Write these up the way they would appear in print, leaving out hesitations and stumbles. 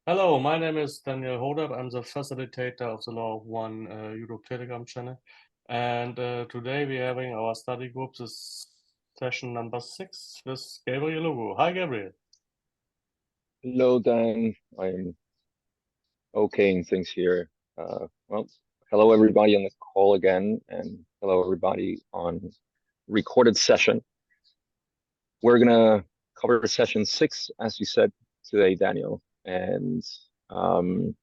Hello, my name is Daniel Hodab. I'm the facilitator of the Law of One Europe Telegram channel. And today we're having our study group, this session number 6 with Gabriel Lugo. Hi, Gabriel. Hello, Dan. I'm okaying things here. Well, hello everybody on the call again, and hello everybody on recorded session. We're gonna cover session 6, as you said today, Daniel. And um,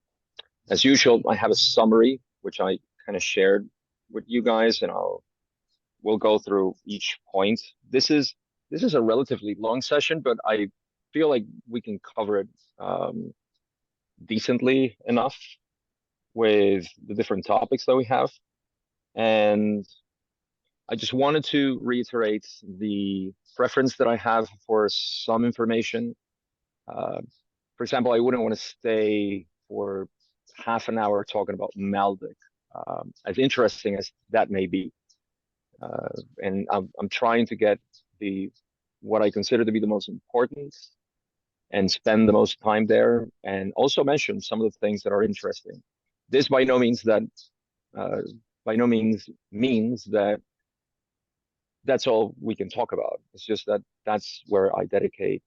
as usual, I have a summary which I kind of shared with you guys, and we'll go through each point. This is a relatively long session, but I feel like we can cover it decently enough with the different topics that we have. And I just wanted to reiterate the preference that I have for some information. Uh, for example, I wouldn't want to stay for half an hour talking about Maldic, as interesting as that may be. Uh, and I'm trying to get the what I consider to be the most important and spend the most time there, and also mention some of the things that are interesting. This uh, by no means means that that's all we can talk about. It's just that that's where I dedicate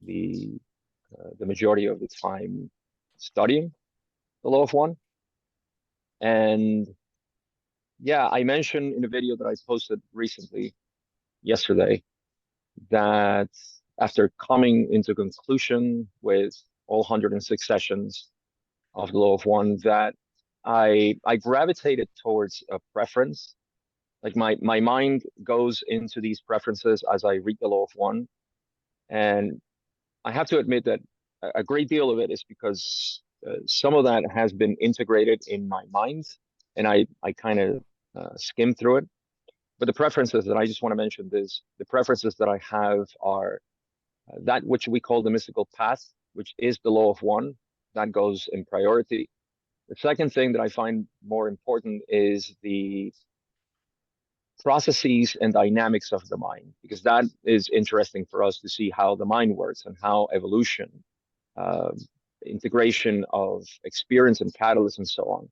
the majority of the time studying the Law of One. And yeah, I mentioned in a video that I posted recently, yesterday, that after coming into conclusion with all 106 sessions of the Law of One, that I gravitated towards a preference. Like my mind goes into these preferences as I read the Law of One, and I have to admit that a great deal of it is because some of that has been integrated in my mind, and I kind of skim through it. But the preferences that I just want to mention is the preferences that I have are that which we call the mystical path, which is the Law of One. That goes in priority. The second thing that I find more important is the processes and dynamics of the mind, because that is interesting for us to see how the mind works and how evolution, uh, integration of experience and catalyst and so on.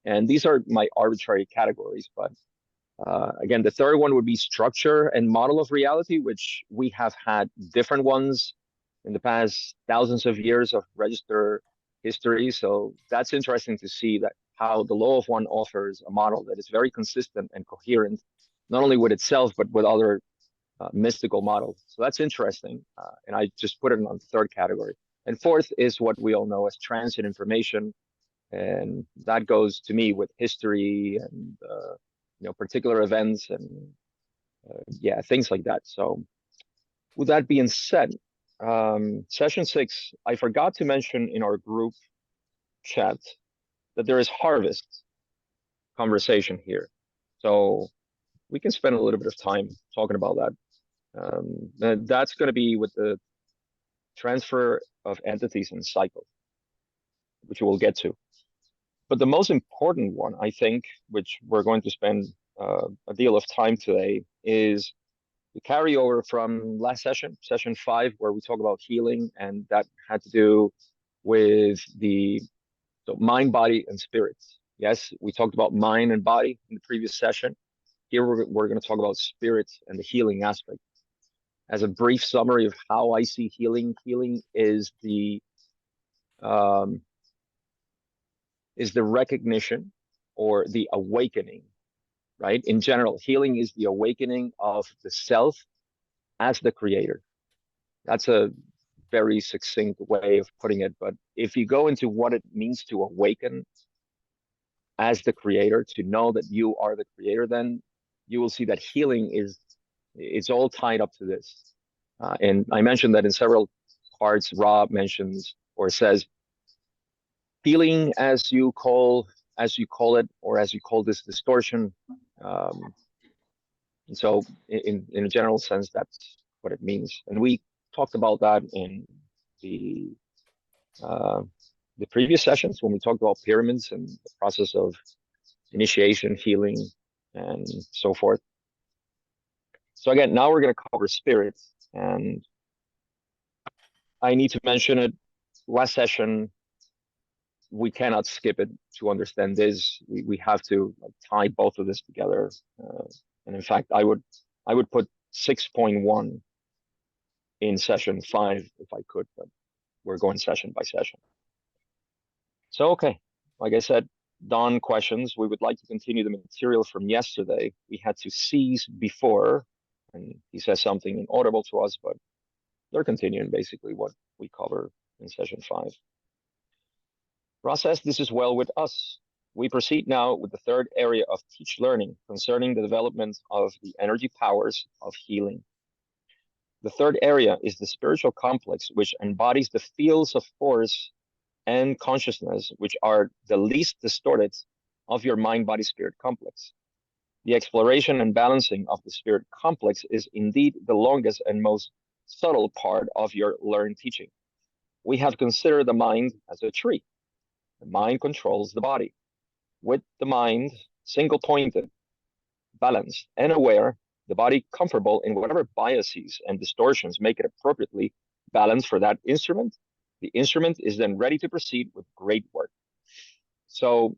And these are my arbitrary categories, but again, the third one would be structure and model of reality, which we have had different ones in the past thousands of years of register history. So that's interesting to see that how the Law of One offers a model that is very consistent and coherent, not only with itself, but with other mystical models. So that's interesting. And I just put it on the third category. And fourth is what we all know as transient information. And that goes to me with history and particular events and yeah, things like that. So with that being said, session 6, I forgot to mention in our group chat that there is harvest conversation here. So we can spend a little bit of time talking about that. That's going to be with the transfer of entities and cycles, which we'll get to. But the most important one, I think, which we're going to spend a deal of time today, is the carryover from last session, session 5, where we talk about healing, and that had to do with the mind, body, and spirits. Yes, we talked about mind and body in the previous session. Here we're going to talk about spirits and the healing aspect. As a brief summary of how I see healing, healing um, is the recognition or the awakening, right? In general, healing is the awakening of the self as the creator. That's a very succinct way of putting it. But if you go into what it means to awaken as the creator, to know that you are the creator, then you will see that healing is it's all tied up to this. And I mentioned that in several parts. Rob mentions or says feeling as you call it, or as you call this distortion. Um, and so in a general sense, that's what it means. And we talked about that in the uh, the previous sessions when we talked about pyramids and the process of initiation, healing, and so forth. So again, now we're going to cover spirits, and I need to mention it last session, we cannot skip it to understand this. We have to tie both of this together. And in fact, I would put 6.1 in session 5 if I could, but we're going session by session. So, okay, like I said, Don questions. We would like to continue the material from yesterday. We had to cease before, and he says something inaudible to us, but they're continuing basically what we cover in session 5. Process, this is well with us. We proceed now with the third area of teach learning concerning the development of the energy powers of healing. The third area is the spiritual complex, which embodies the fields of force and consciousness, which are the least distorted of your mind-body-spirit complex. The exploration and balancing of the spirit complex is indeed the longest and most subtle part of your learned teaching. We have considered the mind as a tree. The mind controls the body. With the mind single-pointed, balanced, and aware, the body comfortable in whatever biases and distortions make it appropriately balanced for that instrument, the instrument is then ready to proceed with great work. So,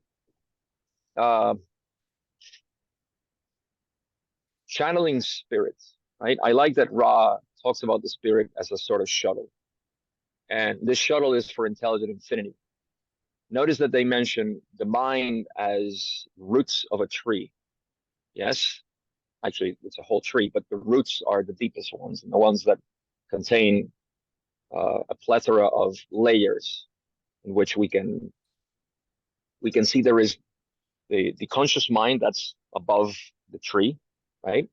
channeling spirits, right? I like that Ra talks about the spirit as a sort of shuttle. And this shuttle is for intelligent infinity. Notice that they mention the mind as roots of a tree. Yes, actually, it's a whole tree, but the roots are the deepest ones and the ones that contain a plethora of layers in which we can see there is the conscious mind that's above the tree, right?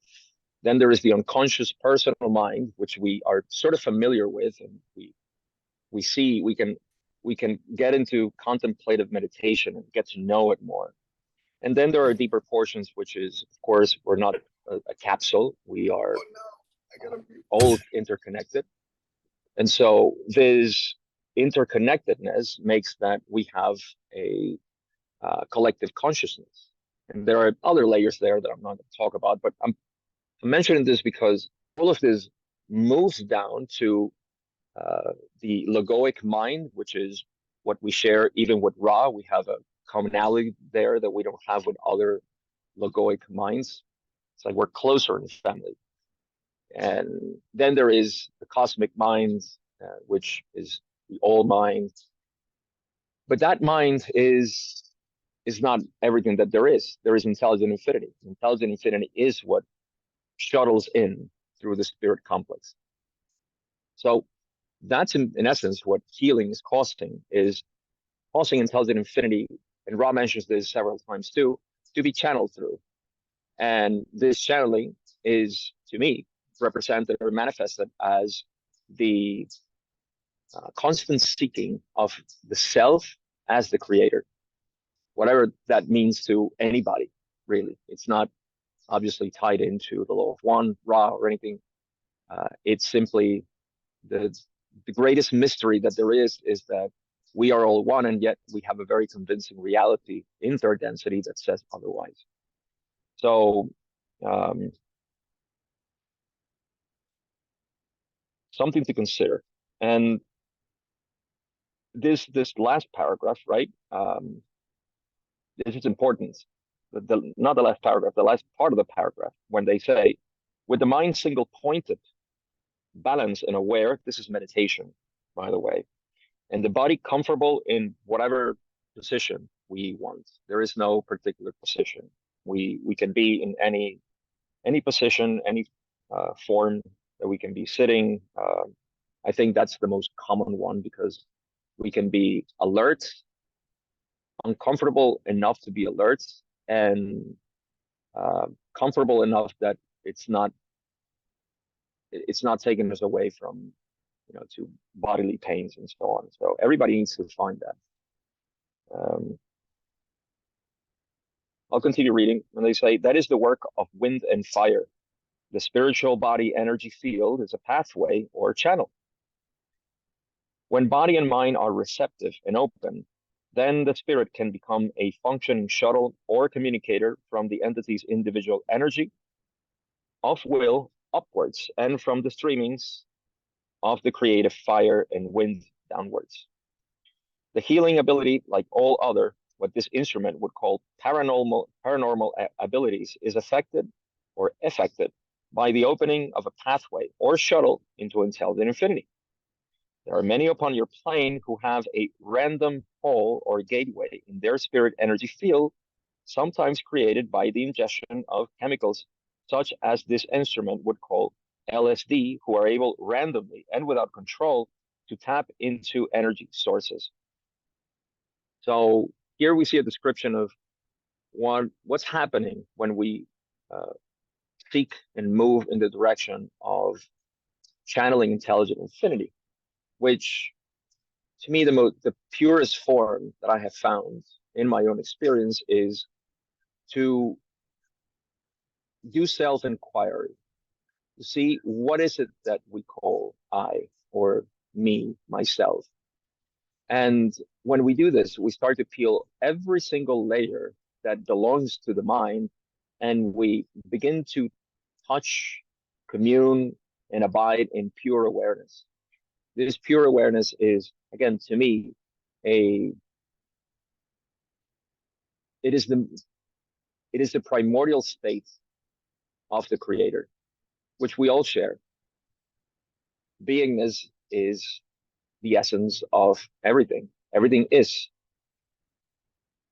Then there is the unconscious personal mind, which we are sort of familiar with, and we see we can get into contemplative meditation and get to know it more. And then there are deeper portions, which is, of course, we're not a capsule. We are all interconnected. And so this interconnectedness makes that we have a collective consciousness. And there are other layers there that I'm not going to talk about, but I'm mentioning this because all of this moves down to the logoic mind, which is what we share even with Ra. We have a commonality there that we don't have with other logoic minds. It's like we're closer in the family. And then there is the cosmic mind, which is the all mind. But that mind is not everything that there is. There is intelligent infinity. Intelligent infinity is what shuttles in through the spirit complex. So that's in essence what healing is causing intelligent infinity, and Ra mentions this several times too, to be channeled through. And this channeling is, to me, represented or manifested as the constant seeking of the self as the creator, whatever that means to anybody, really. It's not obviously tied into the law of one, Ra, or anything. It's simply the greatest mystery that there is that we are all one, and yet we have a very convincing reality in third density that says otherwise. So something to consider. And this last paragraph, right? This is important. Not the last paragraph, the last part of the paragraph, when they say, with the mind single pointed, balanced and aware, this is meditation, by the way, and the body comfortable in whatever position we want. There is no particular position. We can be in any position, any form that we can be sitting. I think that's the most common one because we can be alert, uncomfortable enough to be alert, and comfortable enough that it's not taking us away from, to bodily pains and so on. So everybody needs to find that. I'll continue reading. And they say, that is the work of wind and fire. The spiritual body energy field is a pathway or channel. When body and mind are receptive and open, then the spirit can become a functioning shuttle or communicator from the entity's individual energy of will upwards and from the streamings of the creative fire and wind downwards. The healing ability, like all other, what this instrument would call paranormal abilities, is affected by the opening of a pathway or shuttle into intelligent infinity. There are many upon your plane who have a random hole or gateway in their spirit energy field, sometimes created by the ingestion of chemicals such as this instrument would call LSD, who are able randomly and without control to tap into energy sources. So here we see a description of what's happening when we seek and move in the direction of channeling intelligent infinity, which to me the purest form that I have found in my own experience is to do self-inquiry, to see what is it that we call I or me, myself. And when we do this, we start to peel every single layer that belongs to the mind, and we begin to touch, commune, and abide in pure awareness. This pure awareness is, again, to me, it is the primordial state of the creator, which we all share. Beingness is the essence of everything. Everything is.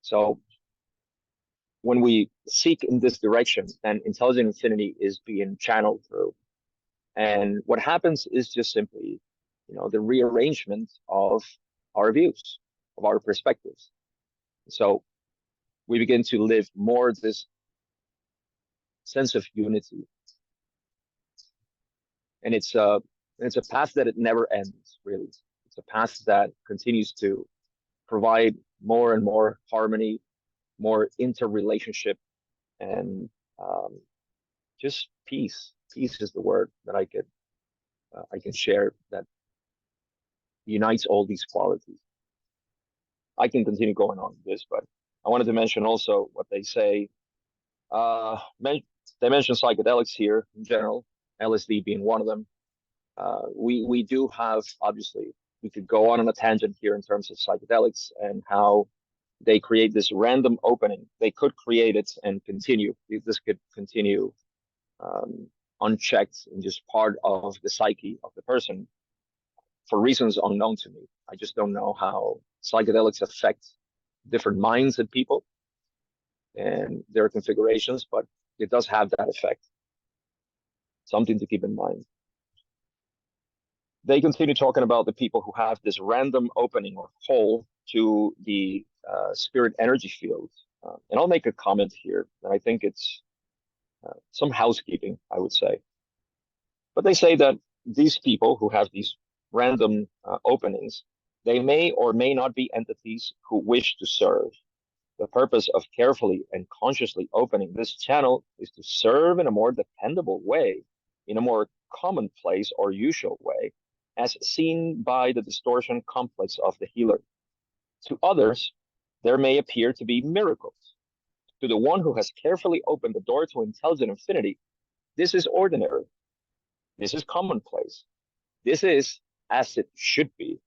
So when we seek in this direction, then intelligent infinity is being channeled through. And what happens is just simply, the rearrangement of our views, of our perspectives. So we begin to live more this sense of unity. And it's a path that it never ends, really. It's a path that continues to provide more and more harmony, more interrelationship, and just peace. Peace is the word that I can share that unites all these qualities. I can continue going on with this, but I wanted to mention also what they say. They mention psychedelics here in general, LSD being one of them. We do have, obviously, we could go on a tangent here in terms of psychedelics and how they create this random opening. They could create it and continue. This could continue unchecked and just part of the psyche of the person for reasons unknown to me. I just don't know how psychedelics affect different minds and people and their configurations, but it does have that effect. Something to keep in mind. They continue talking about the people who have this random opening or hole to the spirit energy field. And I'll make a comment here, and I think it's some housekeeping, I would say. But they say that these people who have these random openings, they may or may not be entities who wish to serve. The purpose of carefully and consciously opening this channel is to serve in a more dependable way, in a more commonplace or usual way, as seen by the distortion complex of the healer. To others, there may appear to be miracles. To the one who has carefully opened the door to intelligent infinity, this is ordinary. This is commonplace. This is as it should be.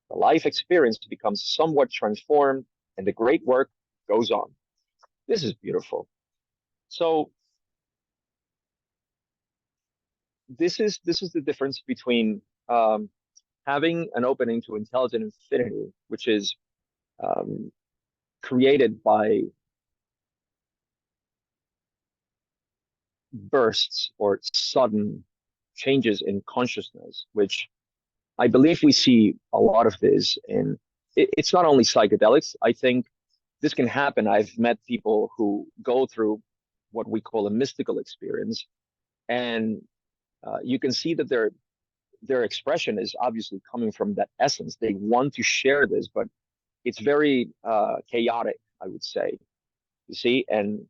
The life experience becomes somewhat transformed, and the great work goes on. This is beautiful. So this is the difference between having an opening to intelligent infinity, which is created by bursts or sudden changes in consciousness, which I believe we see a lot of this in. It's not only psychedelics. I think this can happen. I've met people who go through what we call a mystical experience, and you can see that their expression is obviously coming from that essence. They want to share this, but it's very chaotic, I would say. You see, and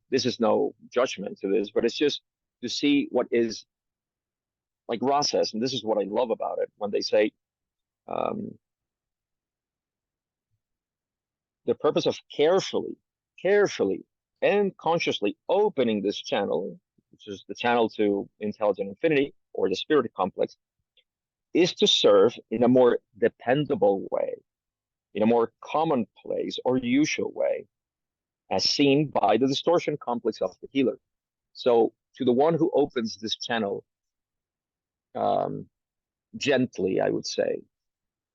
this is no judgment to this, but it's just to see what is, like Ross says, and this is what I love about it, when they say the purpose of carefully and consciously opening this channel, which is the channel to intelligent infinity or the spirit complex, is to serve in a more dependable way. in a more commonplace or usual way, as seen by the distortion complex of the healer. So to the one who opens this channel um, gently, I would say,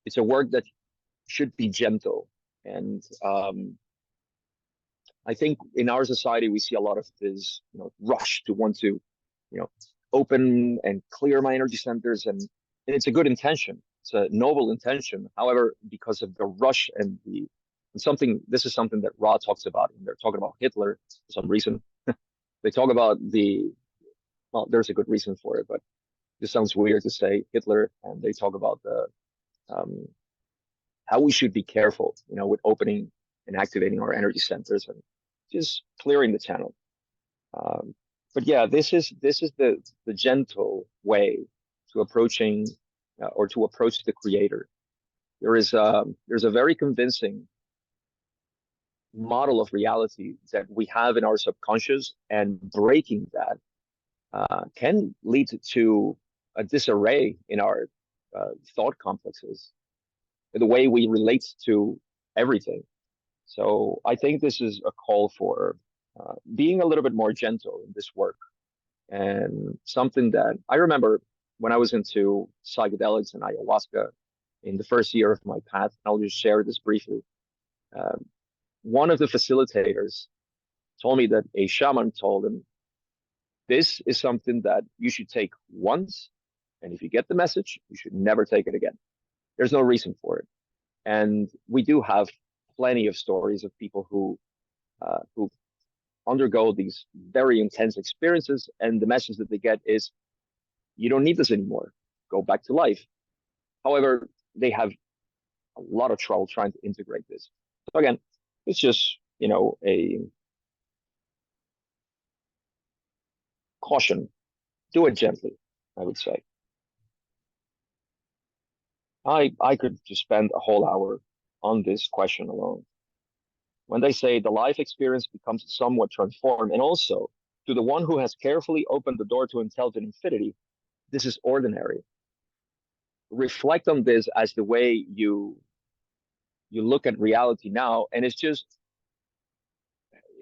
it's a work that should be gentle. And I think in our society, we see a lot of this, rush to want to, open and clear my energy centers. And it's a good intention. It's a noble intention. However, because of the rush this is something that Ra talks about, and they're talking about Hitler for some reason. They talk about well, there's a good reason for it, but this sounds weird to say Hitler, and they talk about um, how we should be careful, with opening and activating our energy centers and just clearing the channel. But yeah, this is the gentle way to approaching or to approach the creator. There's a very convincing model of reality that we have in our subconscious, and breaking that can lead to a disarray in our thought complexes, the way we relate to everything. So I think this is a call for being a little bit more gentle in this work, and something that I remember when I was into psychedelics and ayahuasca in the first year of my path. I'll just share this briefly. Um, One of the facilitators told me that a shaman told him, this is something that you should take once, and if you get the message, you should never take it again. There's no reason for it. And we do have plenty of stories of people who undergo these very intense experiences, and the message that they get is, you don't need this anymore. Go back to life. However, they have a lot of trouble trying to integrate this. So again, it's just, a caution. Do it gently, I would say. I could just spend a whole hour on this question alone. When they say the life experience becomes somewhat transformed, and also to the one who has carefully opened the door to intelligent infinity, this is ordinary. Reflect on this as the way you look at reality now, and it's just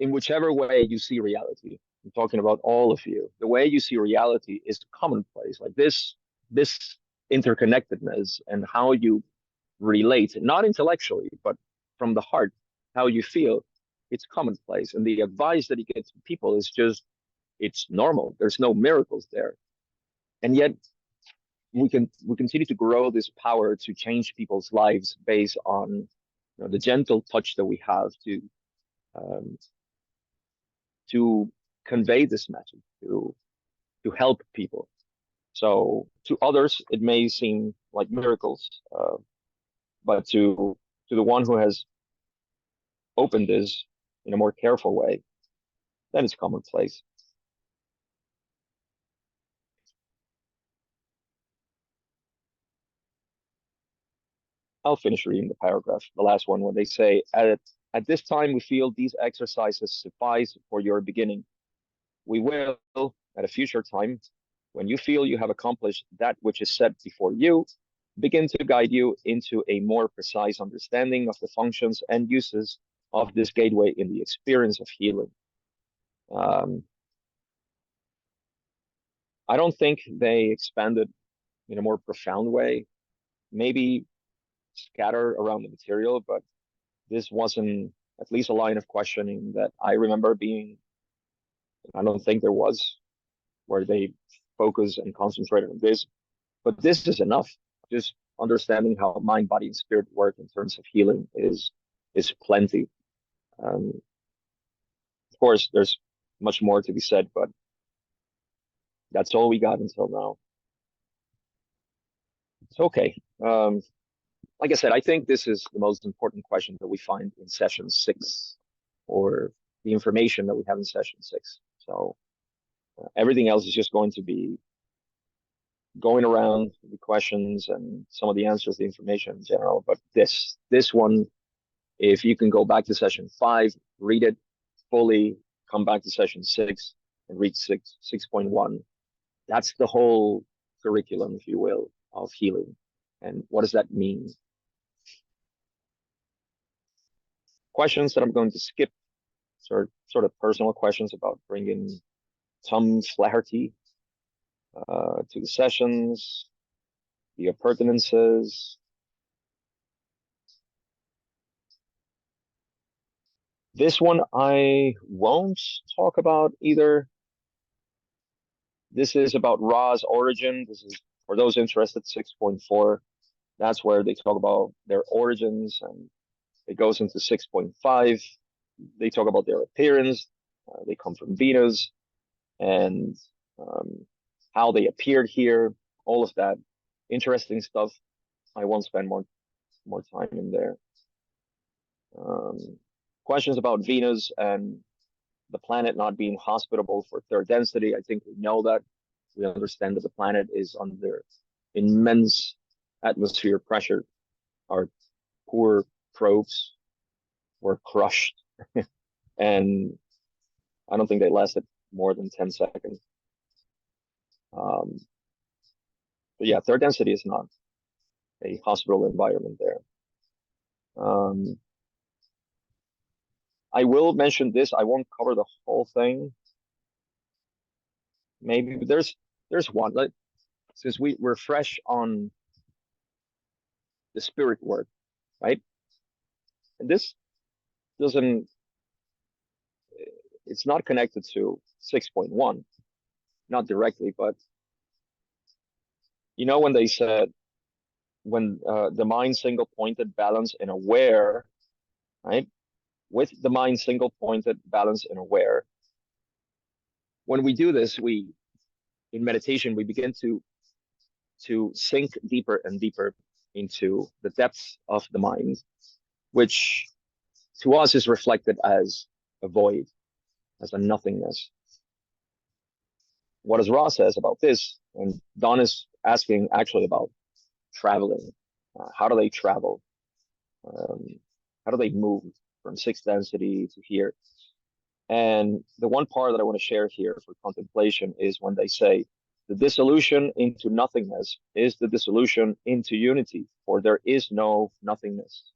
in whichever way you see reality. I'm talking about all of you. The way you see reality is commonplace, like this interconnectedness, and how you relate, not intellectually, but from the heart, how you feel. It's commonplace, and the advice that you get to people is just, it's normal. There's no miracles there, and yet we continue to grow this power to change people's lives based on, the gentle touch that we have um, to convey this message, to help people. So to others, it may seem like miracles, but to the one who has opened this in a more careful way, then it's commonplace. I'll finish reading the paragraph, the last one, when they say, at this time, we feel these exercises suffice for your beginning. We will, at a future time, when you feel you have accomplished that which is set before you, begin to guide you into a more precise understanding of the functions and uses of this gateway in the experience of healing. Um, I don't think they expanded in a more profound way, maybe scatter around the material, but this wasn't at least a line of questioning that I remember being, I don't think there was, where they focus and concentrated on this. But this is enough. Just understanding how mind, body, and spirit work in terms of healing is plenty. Of course, there's much more to be said, but that's all we got until now. It's okay. Like I said, I think this is the most important question that we find in session 6, or the information that we have in session 6. So everything else is just going to be going around the questions and some of the answers, the information in general. But this one, if you can go back to session 5, read it fully, come back to session 6 and read 6.1. That's the whole curriculum, if you will, of healing. And what does that mean? questions that I'm going to skip, sort of personal questions about bringing some clarity to the sessions, the appurtenances. This one I won't talk about either. This is about Ra's origin. This is for those interested, 6.4. That's where they talk about their origins, and it goes into 6.5. They talk about their appearance. They come from Venus, and how they appeared here, all of that interesting stuff. I won't spend more time in there. Questions about Venus and the planet not being hospitable for third density. I think we know that. We understand that the planet is under immense atmosphere pressure. Our poor probes were crushed, and I don't think they lasted more than 10 seconds. But yeah, third density is not a hospital environment there. I will mention this. I won't cover the whole thing. Maybe there's one. Like, since we're fresh on the spirit work, right? And this doesn't. It's not connected to 6.1, not directly, but you know when they said when the mind single pointed, balance and aware, right? With the mind single pointed, balance and aware. When we do this, we in meditation we begin to sink deeper and deeper into the depths of the mind, which to us is reflected as a void, as a nothingness. What does Ra says about this? And Don is asking actually about traveling. How do they travel? How do they move from sixth density to here? And the one part that I want to share here for contemplation is when they say the dissolution into nothingness is the dissolution into unity, for there is no nothingness.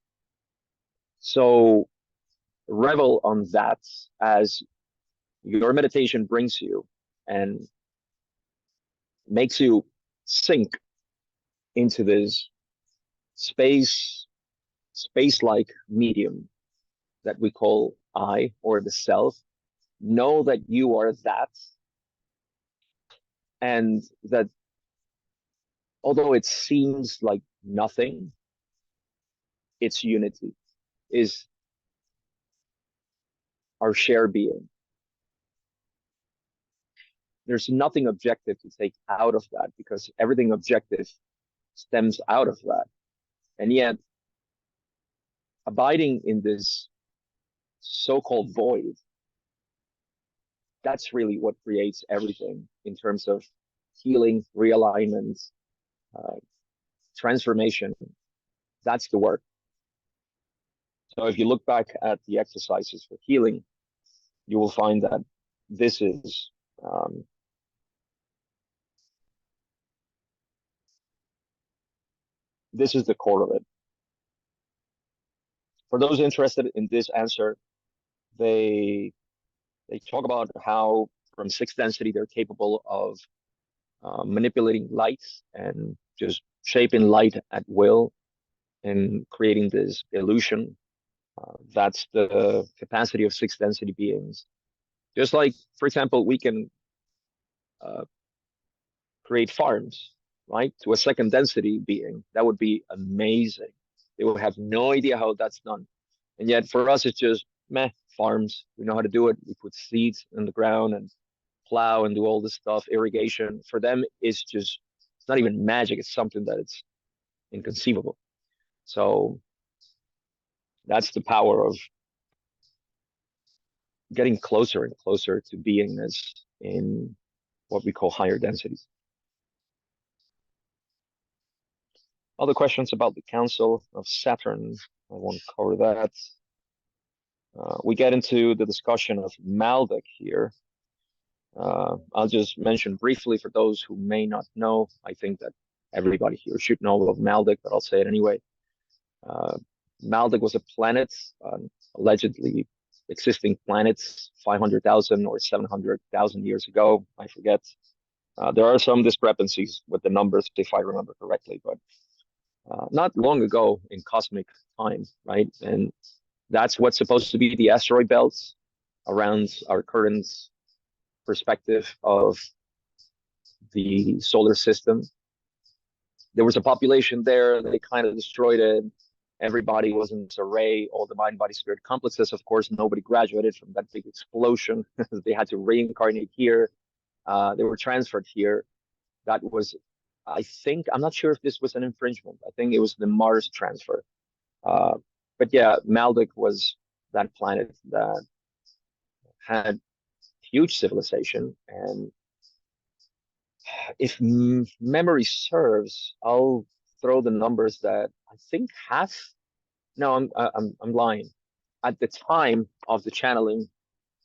So revel on that as your meditation brings you and makes you sink into this space-like medium that we call I or the self. Know that you are that, and that although it seems like nothing, its unity is our shared being. There's nothing objective to take out of that because everything objective stems out of that. And yet, abiding in this so-called void, that's really what creates everything in terms of healing, realignment, transformation. That's the work. So if you look back at the exercises for healing, you will find that this is the core of it. For those interested in this answer, they talk about how from sixth density they're capable of manipulating light and just shaping light at will and creating this illusion. That's the capacity of sixth density beings. Just like, for example, we can create farms, right, to a second density being. That would be amazing. They would have no idea how that's done. And yet for us, it's just meh, farms. We know how to do it. We put seeds in the ground and plow and do all this stuff, irrigation. For them, it's not even magic. It's something that it's inconceivable. So that's the power of getting closer and closer to beingness in what we call higher densities. Other questions about the Council of Saturn? I won't cover that. We get into the discussion of Maldek here. I'll just mention briefly for those who may not know. I think that everybody here should know of Maldek, but I'll say it anyway. Maldek was a planet, allegedly existing planets 500,000 or 700,000 years ago. I forget. There are some discrepancies with the numbers, if I remember correctly, but not long ago in cosmic time, right? And that's what's supposed to be the asteroid belts around our current perspective of the solar system. There was a population there, they kind of destroyed it. Everybody was in disarray, all the mind, body, spirit complexes. Of course, nobody graduated from that big explosion. They had to reincarnate here. They were transferred here. That was, I think, I'm not sure if this was an infringement. I think it was the Mars transfer. Uh, but yeah, Maldek was that planet that had huge civilization. And if memory serves, I'll throw the numbers that I think half. No, I'm lying. At the time of the channeling,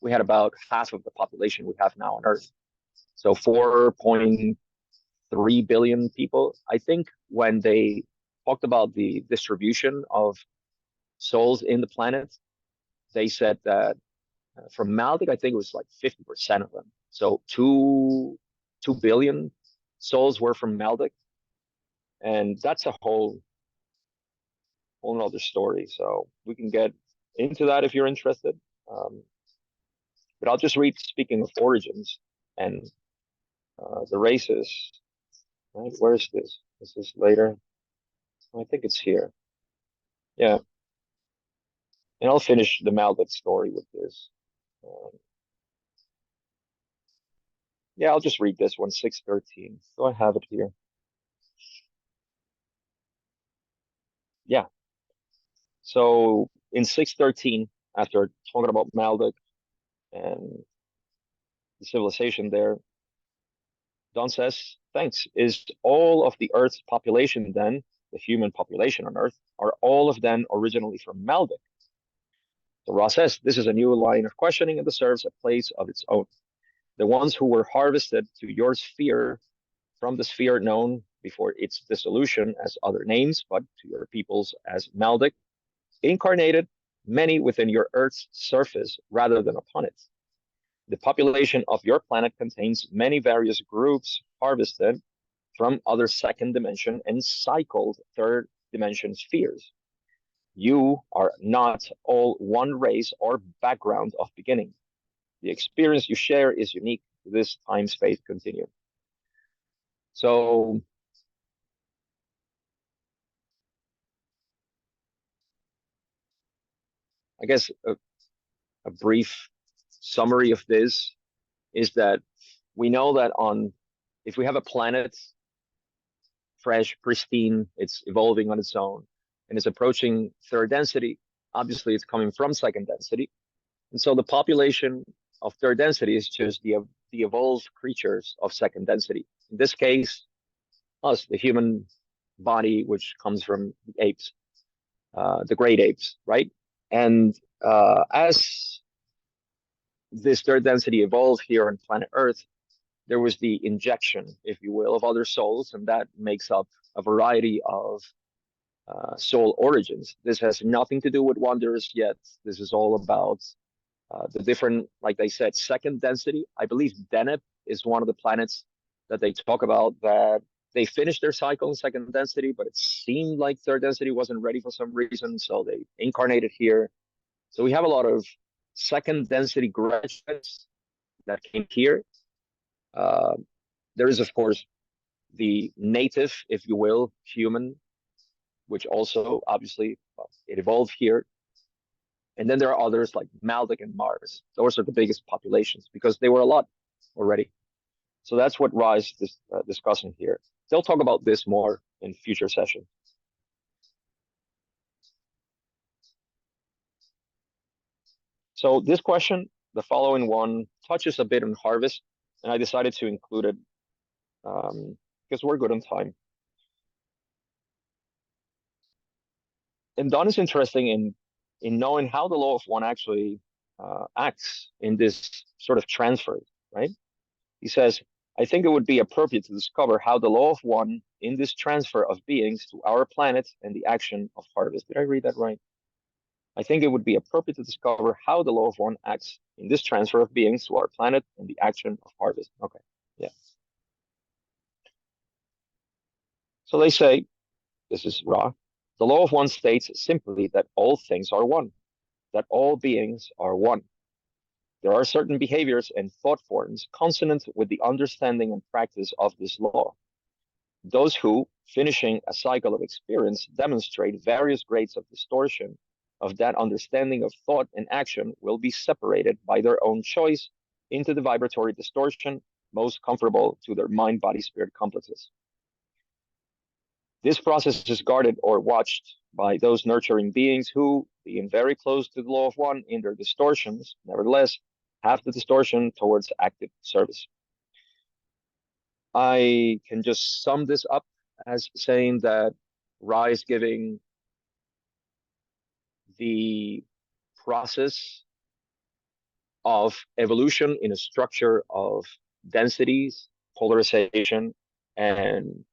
we had about half of the population we have now on Earth. So 4.3 billion people. I think when they talked about the distribution of souls in the planet, they said that from Maldek, I think it was like 50% of them. So 2 billion souls were from Maldek, and that's a whole nother story. So we can get into that if you're interested. Um, but I'll just read. Speaking of origins and the races, right? Where is this? This is later. I think it's here. Yeah, and I'll finish the Maldek story with this. Um, yeah, I'll just read this one, 613. So I have it here. Yeah. So in 613, after talking about Maldek and the civilization there, Don says, thanks. Is all of the Earth's population then, the human population on Earth, are all of them originally from Maldek? So Ross says, this is a new line of questioning and deserves a place of its own. The ones who were harvested to your sphere from the sphere known before its dissolution as other names, but to your peoples as Maldek, incarnated many within your Earth's surface rather than upon it. The population of your planet contains many various groups harvested from other second dimension and cycled third dimension spheres. You are not all one race or background of beginning. The experience you share is unique to this time space continuum. So, I guess a brief summary of this is that we know that if we have a planet fresh, pristine, it's evolving on its own, and it's approaching third density. Obviously, it's coming from second density. And so the population of third density is just the evolved creatures of second density. In this case, us, the human body, which comes from the apes, the great apes, right? And as this third density evolved here on planet Earth, there was the injection, if you will, of other souls, and that makes up a variety of soul origins. This has nothing to do with wonders yet. This is all about the different, like they said, second density. I believe Deneb is one of the planets that they talk about that they finished their cycle in second density, but it seemed like third density wasn't ready for some reason, so they incarnated here. So we have a lot of second density graduates that came here. Uh, there is, of course, the native, if you will, human, which also obviously it evolved here. And then there are others like Maldek and Mars. Those are the biggest populations because they were a lot already. So that's what Rise is discussing here. They'll talk about this more in future sessions. So this question, the following one, touches a bit on harvest, and I decided to include it because we're good on time. And Don is interesting in knowing how the law of one actually acts in this sort of transfer, right? He says, I think it would be appropriate to discover how the law of one in this transfer of beings to our planet and the action of harvest. Did I read that right? I think it would be appropriate to discover how the law of one acts in this transfer of beings to our planet and the action of harvest. Okay, yeah. So they say, this is Ra, the law of one states simply that all things are one, that all beings are one. There are certain behaviors and thought forms consonant with the understanding and practice of this law. Those who, finishing a cycle of experience, demonstrate various grades of distortion of that understanding of thought and action will be separated by their own choice into the vibratory distortion most comfortable to their mind, body, spirit complexes. This process is guarded or watched by those nurturing beings who, being very close to the law of one in their distortions, nevertheless, have the distortion towards active service. I can just sum this up as saying that Ra is giving the process of evolution in a structure of densities, polarization, and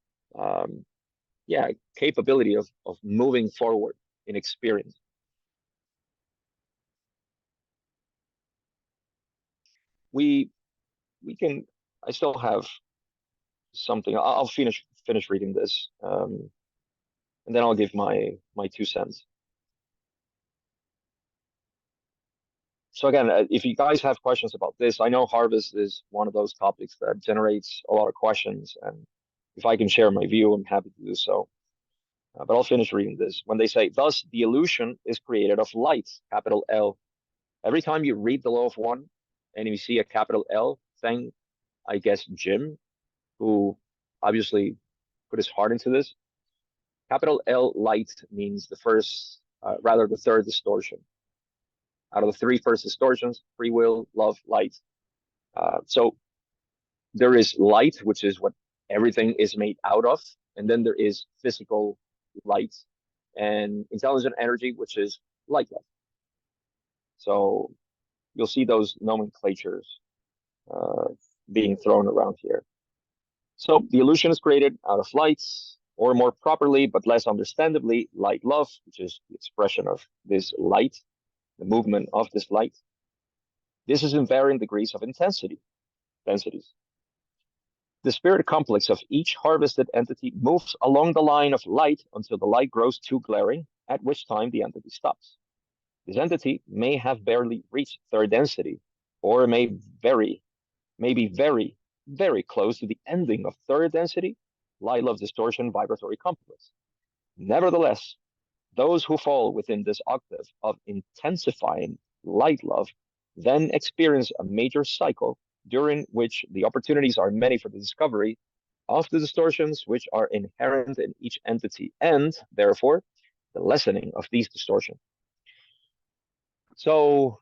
yeah, capability of moving forward in experience. We can. I still have something. I'll finish reading this, and then I'll give my 2 cents. So again, if you guys have questions about this, I know harvest is one of those topics that generates a lot of questions, and if I can share my view, I'm happy to do so. But I'll finish reading this. When they say, thus the illusion is created of light, capital L. Every time you read the law of one and you see a capital L, thank, I guess, Jim, who obviously put his heart into this. Capital L light means the third distortion. Out of the three first distortions, free will, love, light. So there is light, which is what everything is made out of, and then there is physical light and intelligent energy, which is light love. So you'll see those nomenclatures being thrown around here. So the illusion is created out of light, or more properly, but less understandably, light love, which is the expression of this light, the movement of this light. This is in varying degrees of densities. The spirit complex of each harvested entity moves along the line of light until the light grows too glaring, at which time the entity stops. This entity may have barely reached third density, or may be very, very close to the ending of third density, light love distortion vibratory complex. Nevertheless, those who fall within this octave of intensifying light love then experience a major cycle during which the opportunities are many for the discovery of the distortions which are inherent in each entity, and therefore the lessening of these distortions. So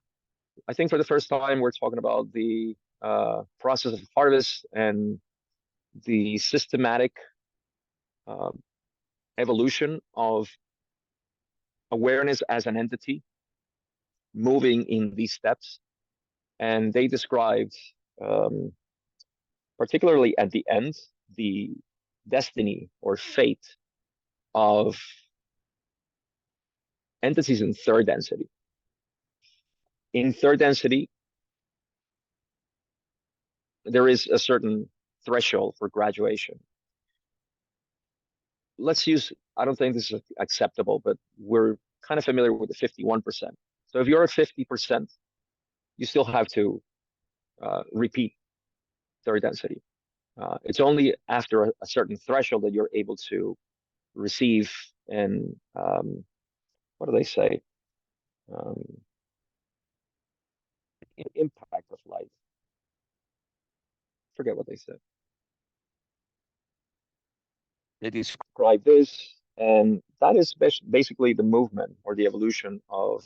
I think for the first time we're talking about the process of harvest and the systematic evolution of awareness as an entity moving in these steps. And they described, particularly at the end, the destiny or fate of entities in third density. In third density, there is a certain threshold for graduation. Let's use, I don't think this is acceptable, but we're kind of familiar with the 51%. So if you're at 50%, you still have to repeat third density. It's only after a certain threshold that you're able to receive and what do they say? Impact of light. Forget what they said. They describe this, and that is basically the movement or the evolution of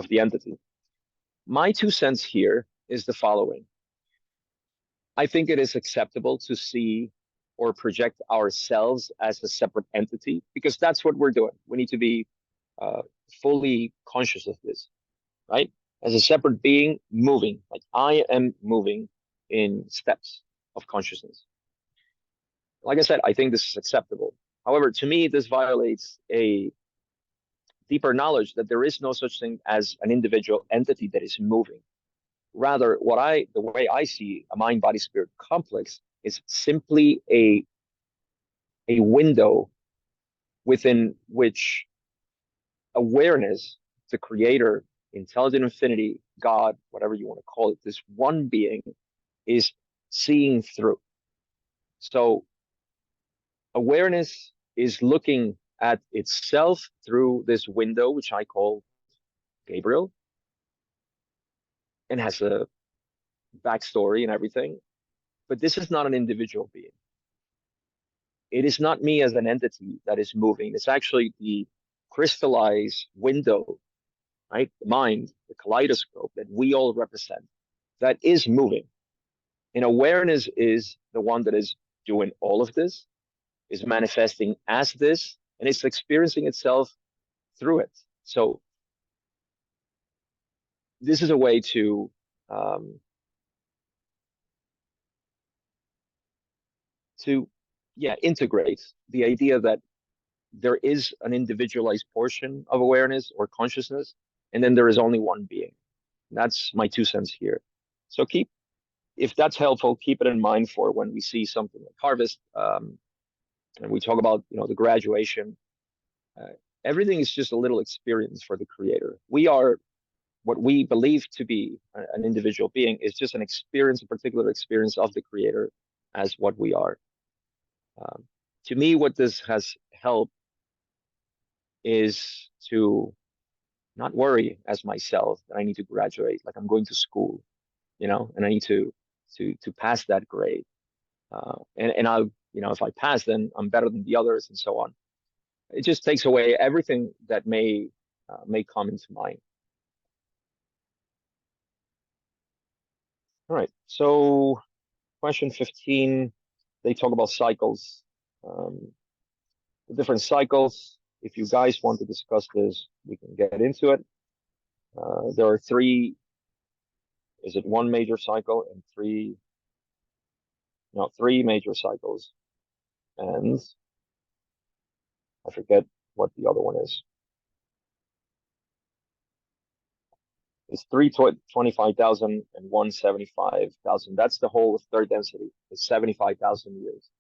the entity. My 2 cents here is the following. I think it is acceptable to see or project ourselves as a separate entity because that's what we're doing. We need to be fully conscious of this, right? As a separate being moving, like I am moving in steps. of consciousness. Like I said, I think this is acceptable. However, to me, this violates a deeper knowledge that there is no such thing as an individual entity that is moving. Rather, the way I see a mind, body, spirit complex is simply a window within which awareness, the creator, intelligent infinity, God, whatever you want to call it, this one being is seeing through. So awareness is looking at itself through this window, which I call Gabriel, and has a backstory and everything. But this is not an individual being. It is not me as an entity that is moving. It's actually the crystallized window, right? The mind, the kaleidoscope that we all represent that is moving. And awareness is the one that is doing all of this, is manifesting as this, and it's experiencing itself through it. So this is a way um, to integrate the idea that there is an individualized portion of awareness or consciousness, and then there is only one being. That's my 2 cents here. So if that's helpful, keep it in mind for when we see something like harvest, and we talk about the graduation. Everything is just a little experience for the creator. We are what we believe to be an individual being is just an experience, a particular experience of the creator as what we are. To me, what this has helped is to not worry as myself that I need to graduate, like I'm going to school, and I need to pass that grade. And I'll, if I pass, then I'm better than the others and so on. It just takes away everything that may come into mind. All right. So question 15, they talk about cycles, the different cycles. If you guys want to discuss this, we can get into it. There are three. Is it one major cycle and three? No, three major cycles, and I forget what the other one is. It's 325,000 and 175,000. That's the whole of third density. It's 75,000 years.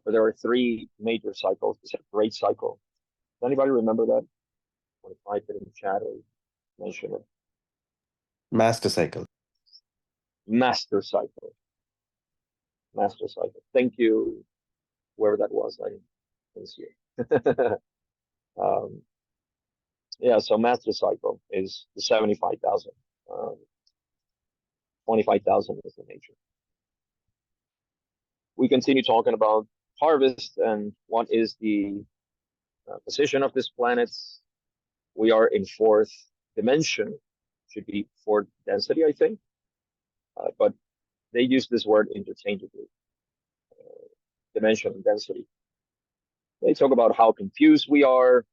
But there are three major cycles. It's a great cycle. Does anybody remember that? I want to type it in the chat or mention it. Master cycle. Master cycle. Master cycle. Thank you, whoever that was. I didn't see it. Yeah, so master cycle is the 75,000. 25,000 is the nature. We continue talking about harvest and what is the position of this planet. We are in fourth dimension, should be fourth density, I think. But they use this word interchangeably, dimension and density. They talk about how confused we are.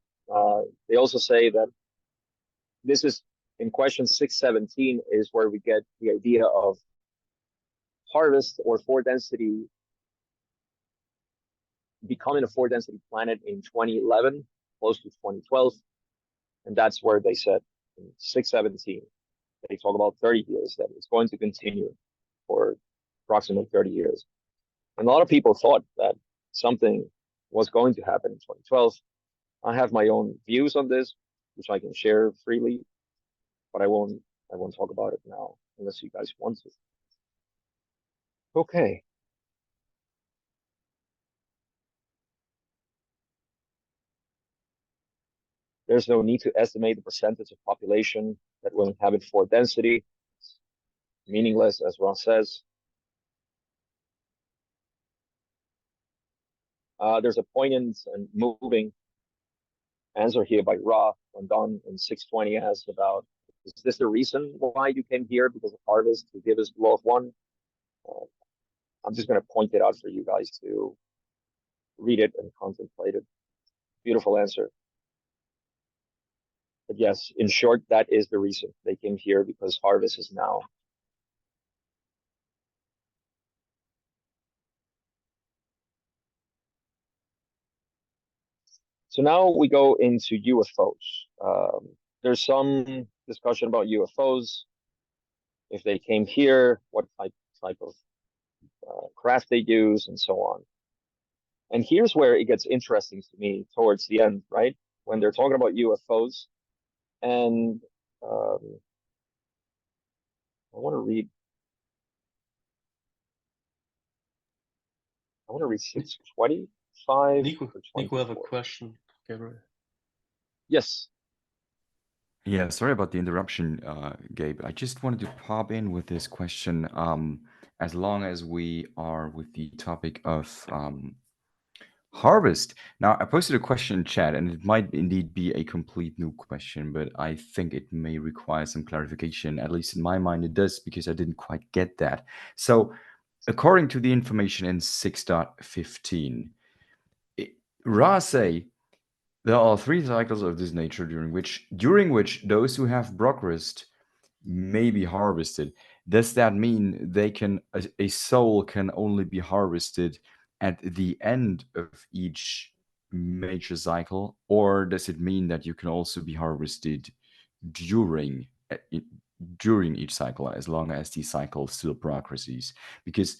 They also say that this is in question 617 is where we get the idea of harvest or four density becoming a four density planet in 2011, close to 2012. And that's where they said in 617, they talk about 30 years, that it's going to continue for approximately 30 years. And a lot of people thought that something was going to happen in 2012. I have my own views on this, which I can share freely, but I won't talk about it now unless you guys want to. Okay. There's no need to estimate the percentage of population that will inhabit fourth density. Meaningless, as Ross says. There's a poignant and moving answer here by Ra when Don in 620 asked about, is this the reason why you came here because of harvest to give us the law of one? I'm just going to point it out for you guys to read it and contemplate it. Beautiful answer. But yes, in short, that is the reason they came here, because harvest is now. So now we go into UFOs. There's some discussion about UFOs, if they came here, what type of craft they use, and so on. And here's where it gets interesting to me towards the end, right? When they're talking about UFOs, and I want to read 625 Nico, or Nico have a 24. question, Gabriel. Yes. Yeah, sorry about the interruption, Gabe. I just wanted to pop in with this question. As long as we are with the topic of harvest. Now, I posted a question in chat, and it might indeed be a complete new question, but I think it may require some clarification. At least in my mind, it does, because I didn't quite get that. So, according to the information in 6.15, Ra say there are 3 cycles of this nature during which those who have progressed may be harvested. Does that mean they can a soul can only be harvested at the end of each major cycle, or does it mean that you can also be harvested during during each cycle, as long as the cycle still progresses? Because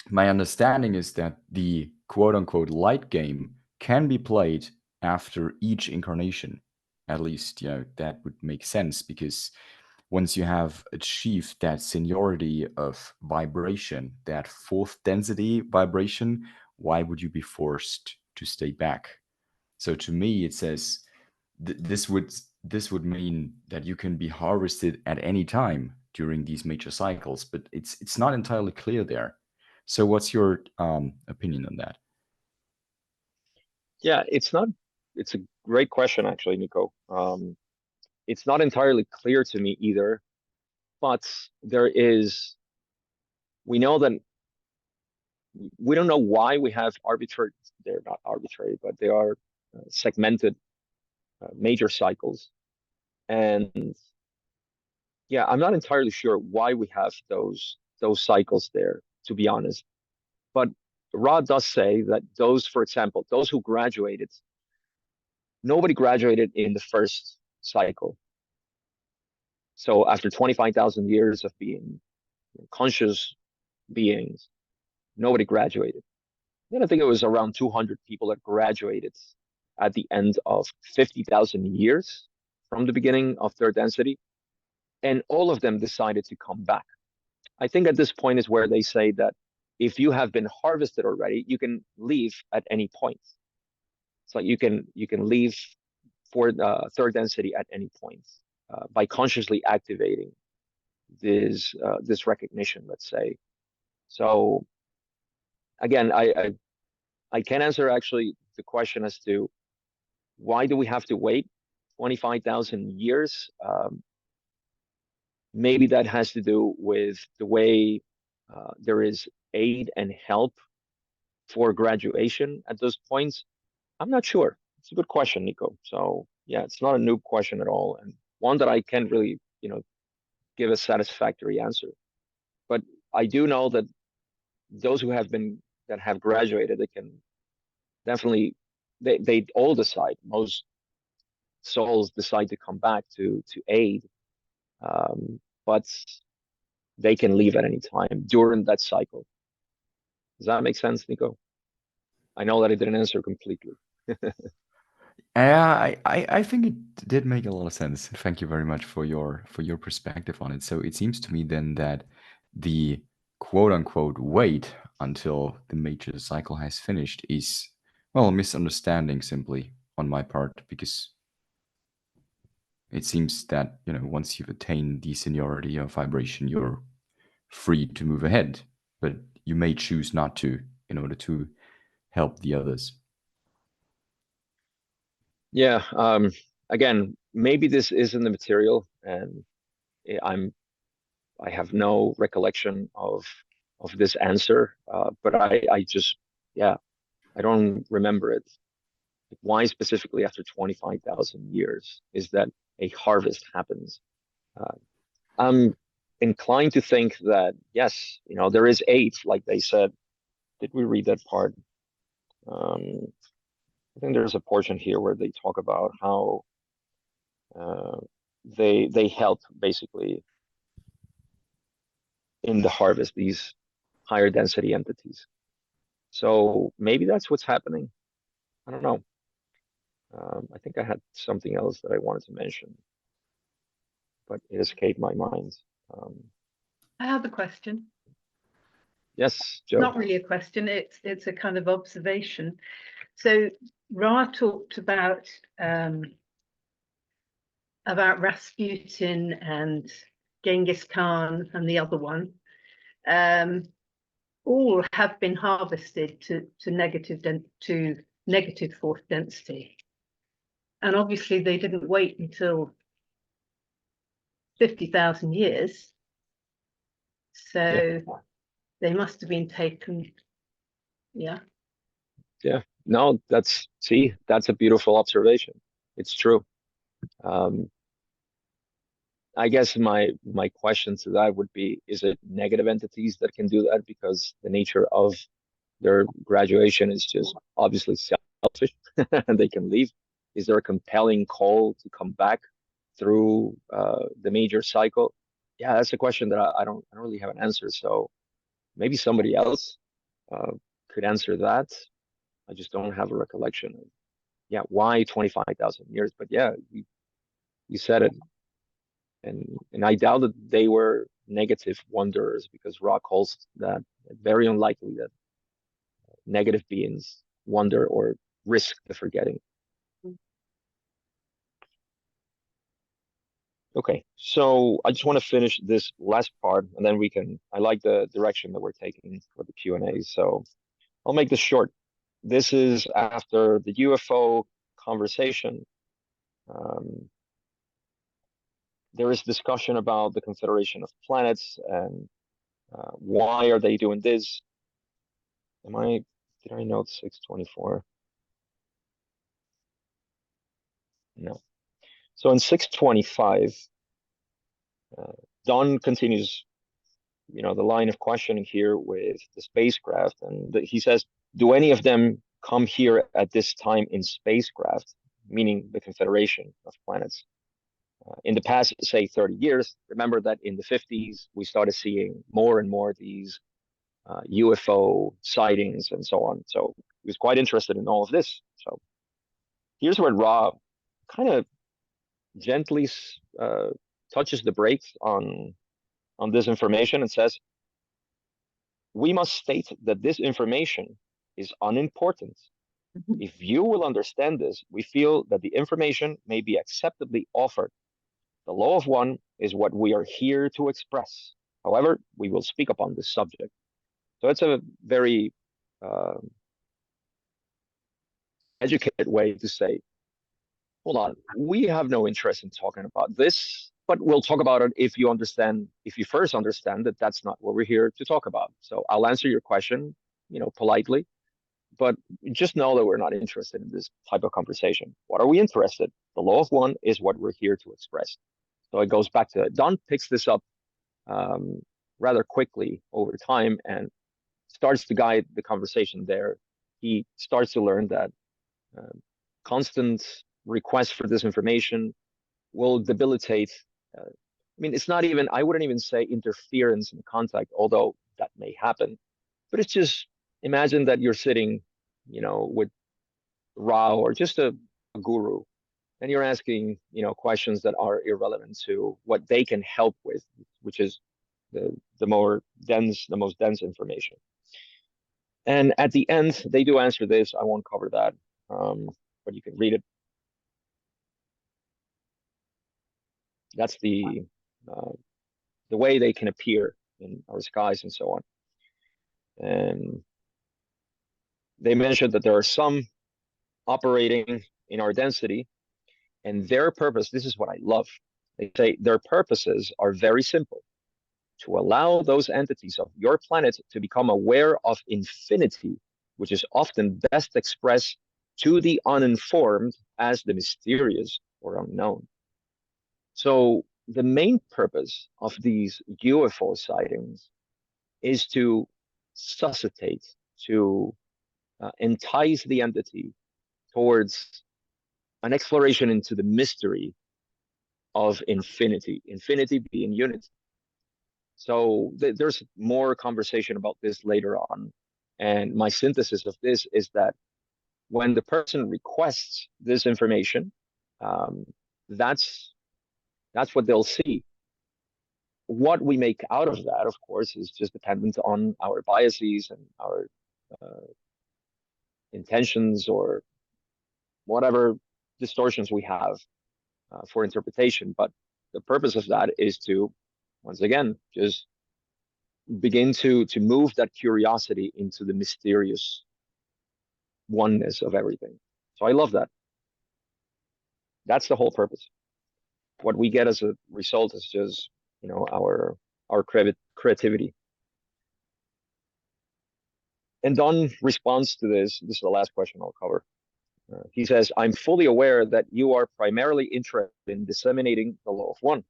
my understanding is that the quote-unquote light game can be played after each incarnation. At least, that would make sense, because once you have achieved that seniority of vibration, that 4th density vibration, why would you be forced to stay back? So to me, it says this would mean that you can be harvested at any time during these major cycles, but it's not entirely clear there. So what's your opinion on that? Yeah, it's a great question, actually, Nico. It's not entirely clear to me either, but we know that we don't know why we have arbitrary, they're not arbitrary, but they are segmented major cycles. And yeah, I'm not entirely sure why we have those cycles there, to be honest. But Ra does say that those, for example, those who graduated, nobody graduated in the first cycle. So after 25,000 years of being conscious beings, nobody graduated. Then I think it was around 200 people that graduated at the end of 50,000 years from the beginning of their density. And all of them decided to come back. I think at this point is where they say that if you have been harvested already, you can leave at any point. So you can leave for the 3rd density at any point by consciously activating this recognition, let's say. So again, I can answer actually the question as to why do we have to wait 25,000 years? Maybe that has to do with the way there is aid and help for graduation at those points. I'm not sure. It's a good question, Nico. So yeah, it's not a noob question at all, and one that I can't really, give a satisfactory answer. But I do know that those that have graduated, they can definitely, they all decide, most souls decide to come back to aid, but they can leave at any time during that cycle. Does that make sense, Nico? I know that I didn't answer completely. I think it did make a lot of sense. Thank you very much for your perspective on it. So it seems to me then that the quote unquote wait until the major cycle has finished is, well, a misunderstanding simply on my part, because it seems that, once you've attained the seniority of vibration, you're free to move ahead, but you may choose not to in order to help the others. Yeah. Again, maybe this isn't the material, and I have no recollection of this answer, but I just, yeah, I don't remember it. Why specifically after 25,000 years is that a harvest happens? I'm inclined to think that yes, there is aid, like they said. Did we read that part? I think there's a portion here where they talk about how they help basically in the harvest, these higher density entities. So maybe that's what's happening. I don't know. I think I had something else that I wanted to mention, but it escaped my mind. I have a question. Yes, Joe. Not really a question, it's a kind of observation. So Ra talked about Rasputin and Genghis Khan and the other one. All have been harvested to negative fourth density. And obviously they didn't wait until 50,000 years. So they must have been taken, yeah. Yeah, no, that's a beautiful observation. It's true. I guess my question to that would be, is it negative entities that can do that because the nature of their graduation is just obviously selfish and they can leave? Is there a compelling call to come back through the major cycle? Yeah, that's a question that I don't really have an answer. So maybe somebody else could answer that. I just don't have a recollection of, yeah, why 25,000 years? But yeah, you said it. And I doubt that they were negative wanderers, because Ra calls that very unlikely that negative beings wander or risk the forgetting. Okay, so I just want to finish this last part, and then I like the direction that we're taking for the Q&A, so I'll make this short. This is after the UFO conversation. There is discussion about the Confederation of Planets and why are they doing this? Did I note 624? No. So in 625, Don continues, the line of questioning here with the spacecraft, and he says, do any of them come here at this time in spacecraft, meaning the Confederation of Planets? In the past, say 30 years, remember that in the 50s, we started seeing more and more of these UFO sightings and so on. So he was quite interested in all of this. So here's where Ra kind of gently touches the brakes on this information and says, we must state that this information is unimportant. If you will understand this, we feel that the information may be acceptably offered. The law of one is what we are here to express. However, we will speak upon this subject. So it's a very educated way to say, hold on, we have no interest in talking about this, but we'll talk about it if you first understand that that's not what we're here to talk about. So I'll answer your question, politely, but just know that we're not interested in this type of conversation. What are we interested? The law of one is what we're here to express. So it goes back to it. Don picks this up rather quickly over time and starts to guide the conversation there. He starts to learn that constant requests for this information will debilitate. It's not even, I wouldn't even say interference in contact, although that may happen. But it's just, imagine that you're sitting, with Ra or just a guru, and you're asking, questions that are irrelevant to what they can help with, which is the most dense information. And at the end, they do answer this. I won't cover that, but you can read it. That's the way they can appear in our skies and so on. And they mentioned that there are some operating in our density, and their purpose, this is what I love. They say their purposes are very simple: to allow those entities of your planet to become aware of infinity, which is often best expressed to the uninformed as the mysterious or unknown. So the main purpose of these UFO sightings is to suscitate, to entice the entity towards an exploration into the mystery of infinity, infinity being unity. So there's more conversation about this later on. And my synthesis of this is that when the person requests this information, that's what they'll see. What we make out of that, of course, is just dependent on our biases and our intentions or whatever distortions we have for interpretation. But the purpose of that is to, once again, just begin to move that curiosity into the mysterious oneness of everything. So I love that. That's the whole purpose. What we get as a result is just, you know, our creativity. And Don responds to this. This is the last question I'll cover. He says, I'm fully aware that you are primarily interested in disseminating the law of one.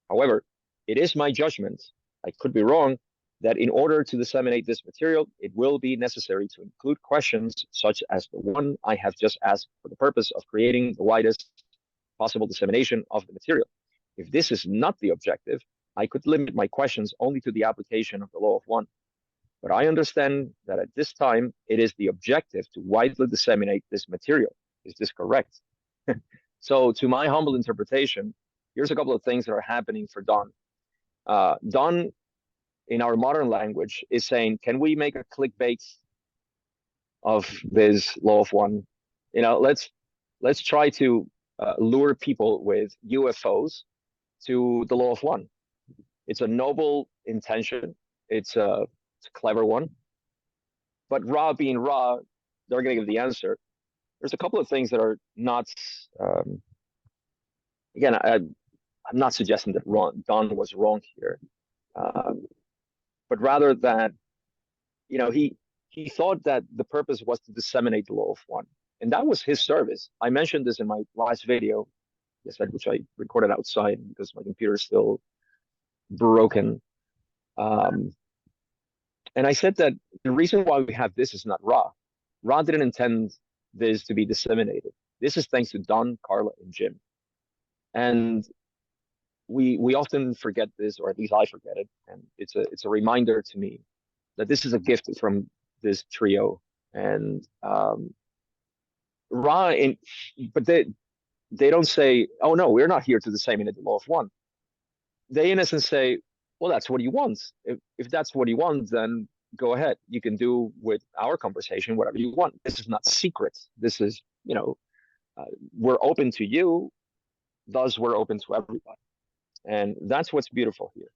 However, it is my judgment, I could be wrong, that in order to disseminate this material, it will be necessary to include questions such as the one I have just asked for the purpose of creating the widest possible dissemination of the material. If this is not the objective, I could limit my questions only to the application of the law of one. But I understand that at this time, it is the objective to widely disseminate this material. Is this correct? So to my humble interpretation, here's a couple of things that are happening for Don. Don, in our modern language, is saying, can we make a clickbait of this law of one? You know, let's try to lure people with UFOs to the law of one. It's a noble intention. It's a clever one. But Ra being Ra, they're going to give the answer. There's a couple of things that are not, again, I'm not suggesting that Don was wrong here, but rather that, you know, he thought that the purpose was to disseminate the law of one. And that was his service. I mentioned this in my last video, which I recorded outside because my computer is still broken. And I said that the reason why we have this is not Ra. Ra didn't intend this to be disseminated. This is thanks to Don, Carla, and Jim. And we often forget this, or at least I forget it. And it's a reminder to me that this is a gift from this trio. And Ra, but they don't say, oh no, we're not here to disseminate the law of one. They in essence say, well, that's what he wants. If that's what he wants, then go ahead. You can do with our conversation whatever you want. This is not secret. This is, you know, we're open to you, thus we're open to everybody. And that's what's beautiful here.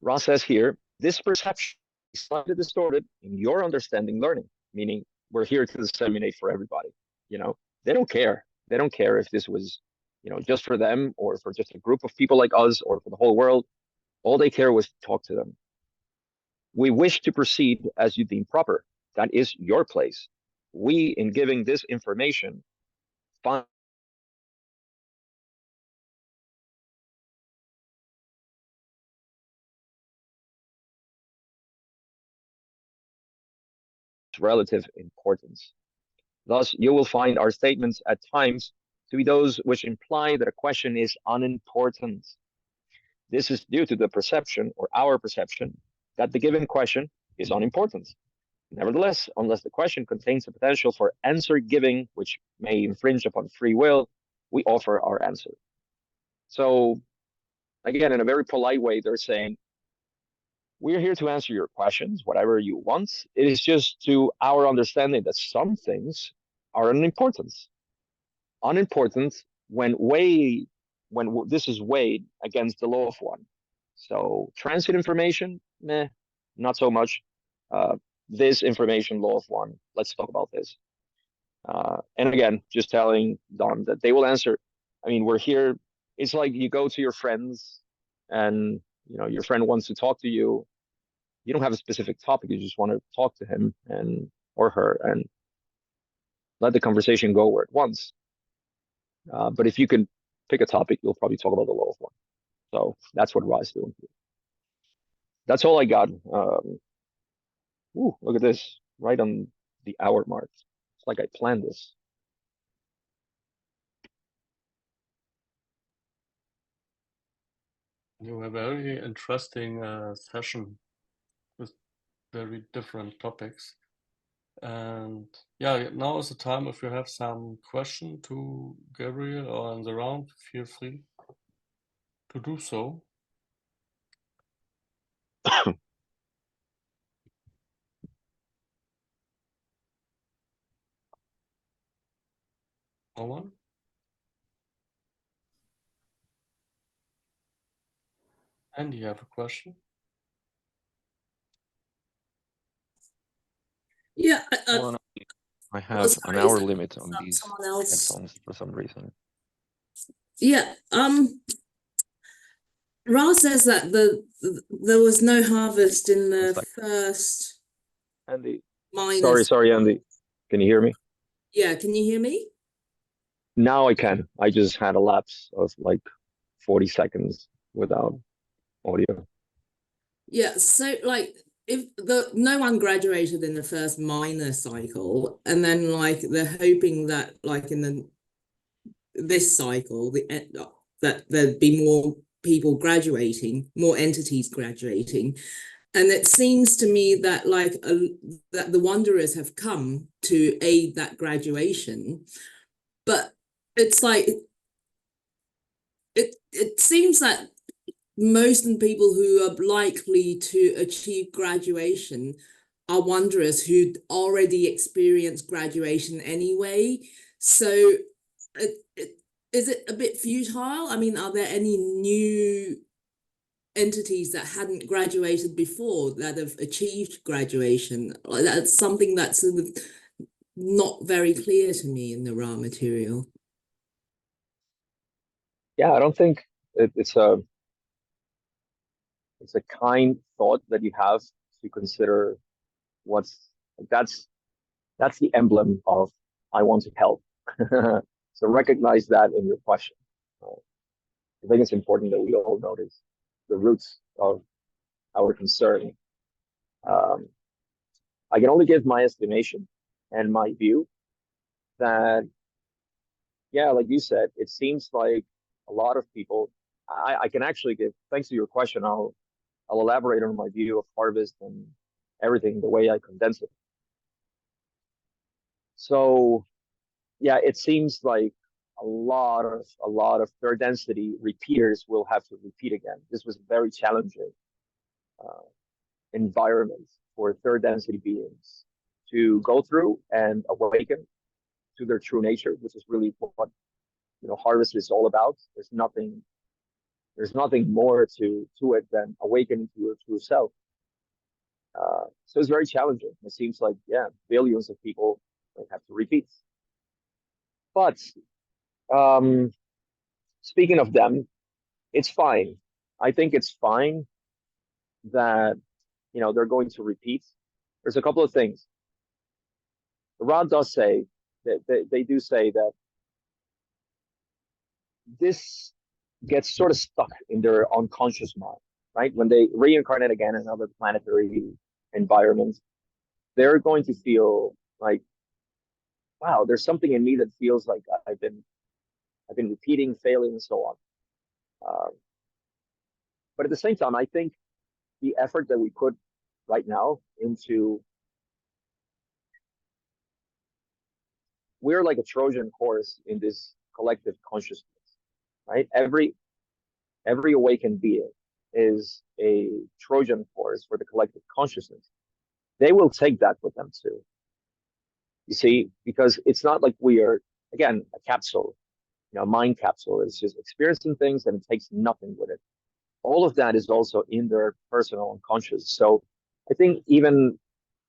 Ross says here, this perception is slightly distorted in your understanding learning, meaning we're here to disseminate for everybody. You know, they don't care. They don't care if this was, you know, just for them or for just a group of people like us or for the whole world. All they care was to talk to them. We wish to proceed as you deem proper. That is your place. We, in giving this information, find relative importance. Thus, you will find our statements at times to be those which imply that a question is unimportant. This is due to the perception, or our perception, that the given question is unimportant. Nevertheless, unless the question contains the potential for answer giving, which may infringe upon free will, we offer our answer. So, again, in a very polite way, they're saying, we're here to answer your questions, whatever you want. It is just to our understanding that some things are unimportant. Unimportant when this is weighed against the law of one. So transit information, meh, not so much. This information, law of one, let's talk about this. And again, just telling Don that they will answer. I mean, we're here. It's like you go to your friends and, you know, your friend wants to talk to you. You don't have a specific topic. You just want to talk to him or her and let the conversation go where it wants. But if you can pick a topic, you'll probably talk about the law of one. So that's what Ra's doing here. That's all I got. Ooh, look at this, right on the hour mark. It's like I planned this. You were very interesting session with very different topics. And yeah, now is the time. If you have some question to Gabriel or in the round, feel free to do so. No one? And you have a question? Yeah, Hold on, I oh, have sorry, an hour is that limit on these someone else? headphones for some reason. Yeah, Ra says that there was no harvest in One the sec. first Andy, minus. sorry, Andy. Can you hear me? Yeah, can you hear me? Now I can. I just had a lapse of like 40 seconds without audio. Yeah, so like if no one graduated in the first minor cycle, and then like they're hoping that like in this cycle that there'd be more people graduating, more entities graduating. And it seems to me that like that the wanderers have come to aid that graduation, but it's like it seems that most of the people who are likely to achieve graduation are wanderers who'd already experienced graduation anyway. So is it a bit futile? I mean, are there any new entities that hadn't graduated before that have achieved graduation? That's something that's sort of not very clear to me in the raw material. Yeah, I don't think it's a kind thought that you have to consider that's the emblem of I want to help. So recognize that in your question. I think it's important that we all notice the roots of our concern. I can only give my estimation and my view that, yeah, like you said, it seems like a lot of people. I can actually give, thanks to your question, I'll elaborate on my view of harvest and everything the way I condense it. So yeah, it seems like a lot of third density repeaters will have to repeat again. This was a very challenging environment for third density beings to go through and awaken to their true nature, which is really what harvest is all about. There's nothing more to it than awakening to your true self. So it's very challenging. It seems like, yeah, billions of people have to repeat. But speaking of them, it's fine. I think it's fine that they're going to repeat. There's a couple of things. Rod does say that they do say that this gets sort of stuck in their unconscious mind, right? When they reincarnate again in another planetary environment, they're going to feel like, wow, there's something in me that feels like I've been repeating, failing, and so on. But at the same time, I think the effort that we put right now into, we're like a Trojan horse in this collective consciousness, right? Every awakened being is a Trojan horse for the collective consciousness. They will take that with them too. You see, because it's not like we are, again, a capsule, mind capsule. It's just experiencing things and it takes nothing with it. All of that is also in their personal unconscious. So I think even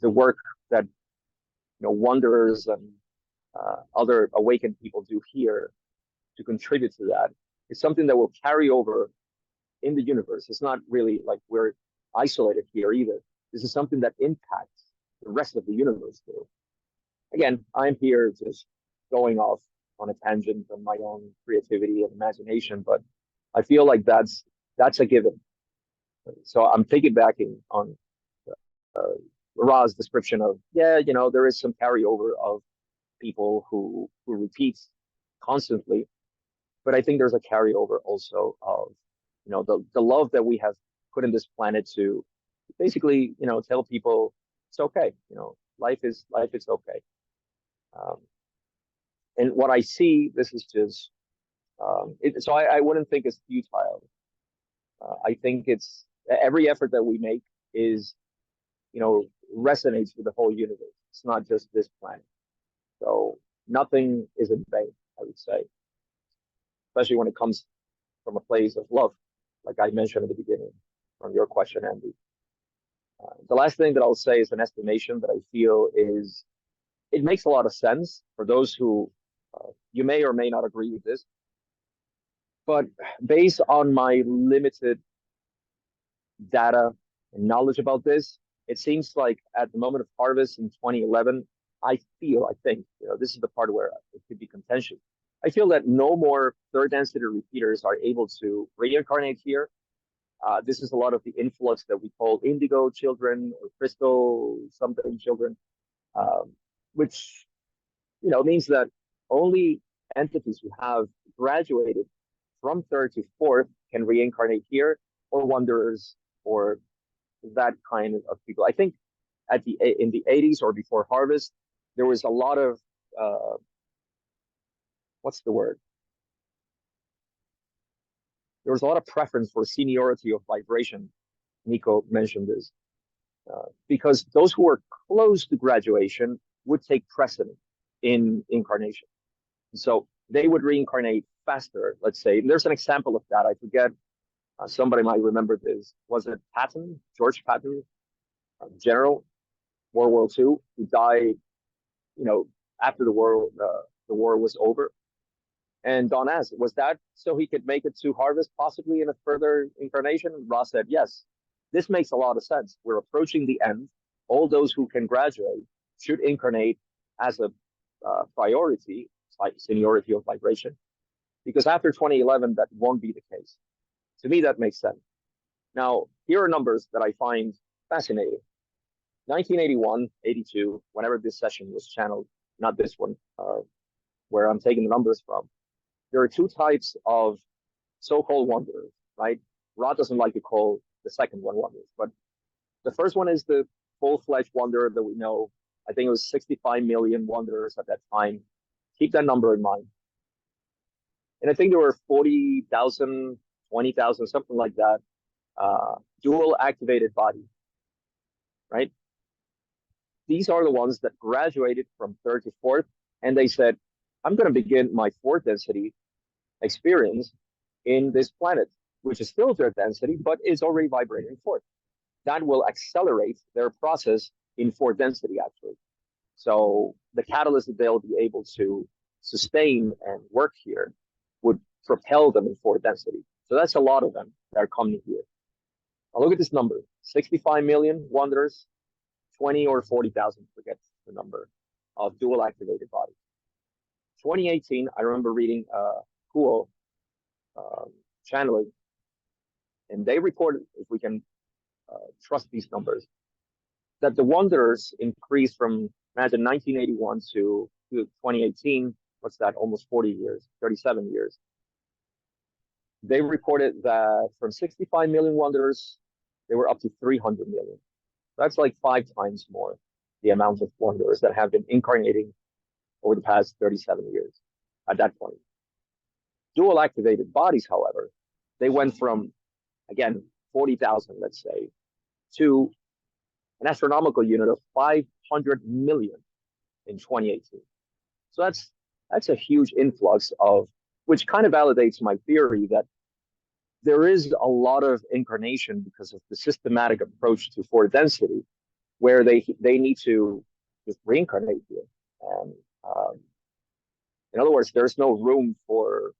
the work that wanderers and other awakened people do here to contribute to that is something that will carry over in the universe. It's not really like we're isolated here either. This is something that impacts the rest of the universe too. Again, I'm here just going off on a tangent on my own creativity and imagination, but I feel like that's a given. So I'm piggybacking on Ra's description of, there is some carryover of people who repeat constantly. But I think there's a carryover also of, you know, the love that we have put in this planet to basically, you know, tell people it's okay. You know, life is okay. And what I see, this is just so I wouldn't think it's futile. I think it's every effort that we make is, you know, resonates with the whole universe. It's not just this planet. So nothing is in vain, I would say, especially when it comes from a place of love, like I mentioned at the beginning from your question, Andy. The last thing that I'll say is an estimation that I feel is it makes a lot of sense for those who you may or may not agree with this, but based on my limited data and knowledge about this, it seems like at the moment of harvest in 2011, I think, you know, this is the part where it could be contentious. I feel that no more third density repeaters are able to reincarnate here. This is a lot of the influx that we call indigo children or crystal something children, which, you know, means that only entities who have graduated from third to fourth can reincarnate here, or wanderers, or that kind of people. I think in the 80s or before harvest, there was a lot of what's the word? There was a lot of preference for seniority of vibration. Nico mentioned this because those who were close to graduation would take precedent in incarnation. So they would reincarnate faster, let's say. There's an example of that. I forget, somebody might remember this. Was it Patton, George Patton, General, World War II, who died, you know, after the war was over? And Don asked, was that so he could make it to harvest, possibly in a further incarnation? Ross said, yes. This makes a lot of sense. We're approaching the end. All those who can graduate should incarnate as a priority, like seniority of vibration, because after 2011, that won't be the case. To me, that makes sense. Now, here are numbers that I find fascinating. 1981, 82, whenever this session was channeled, not this one, where I'm taking the numbers from, there are two types of so-called wanderers, right? Ra doesn't like to call the second one wanderers, but the first one is the full-fledged wanderer that we know. I think it was 65 million wanderers at that time. Keep that number in mind. And I think there were 40,000, 20,000, something like that, dual activated bodies, right? These are the ones that graduated from third to fourth, and they said, I'm going to begin my fourth density experience in this planet, which is still third density, but is already vibrating fourth. That will accelerate their process in fourth density, actually. So the catalyst that they'll be able to sustain and work here would propel them in fourth density. So that's a lot of them that are coming here. Now look at this number, 65 million wanderers, 20 or 40,000, forget the number, of dual activated bodies. 2018, I remember reading Kuo channeling, and they reported, if we can trust these numbers, that the wanderers increased from, imagine, 1981 to 2018, what's that, almost 40 years, 37 years. They reported that from 65 million wanderers, they were up to 300 million. That's like 5 times more the amount of wanderers that have been incarnating over the past 37 years at that point. Dual activated bodies, however, they went from, again, 40,000, let's say, to an astronomical unit of 500 million in 2018. So that's a huge influx of, which kind of validates my theory that there is a lot of incarnation because of the systematic approach to fourth density, where they need to just reincarnate here. And in other words, there's no room for,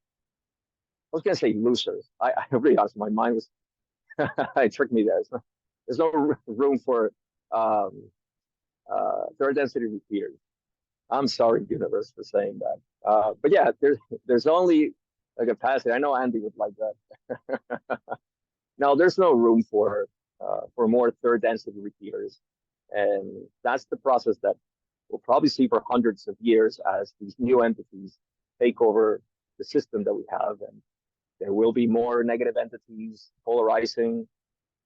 I was going to say losers. I really honest, my mind was, it tricked me there. There's no room for third density repeaters. I'm sorry, universe, for saying that. But yeah, there's only a capacity. I know Andy would like that. Now, there's no room for more third density repeaters, and that's the process that we'll probably see for hundreds of years as these new entities take over the system that we have, and there will be more negative entities polarizing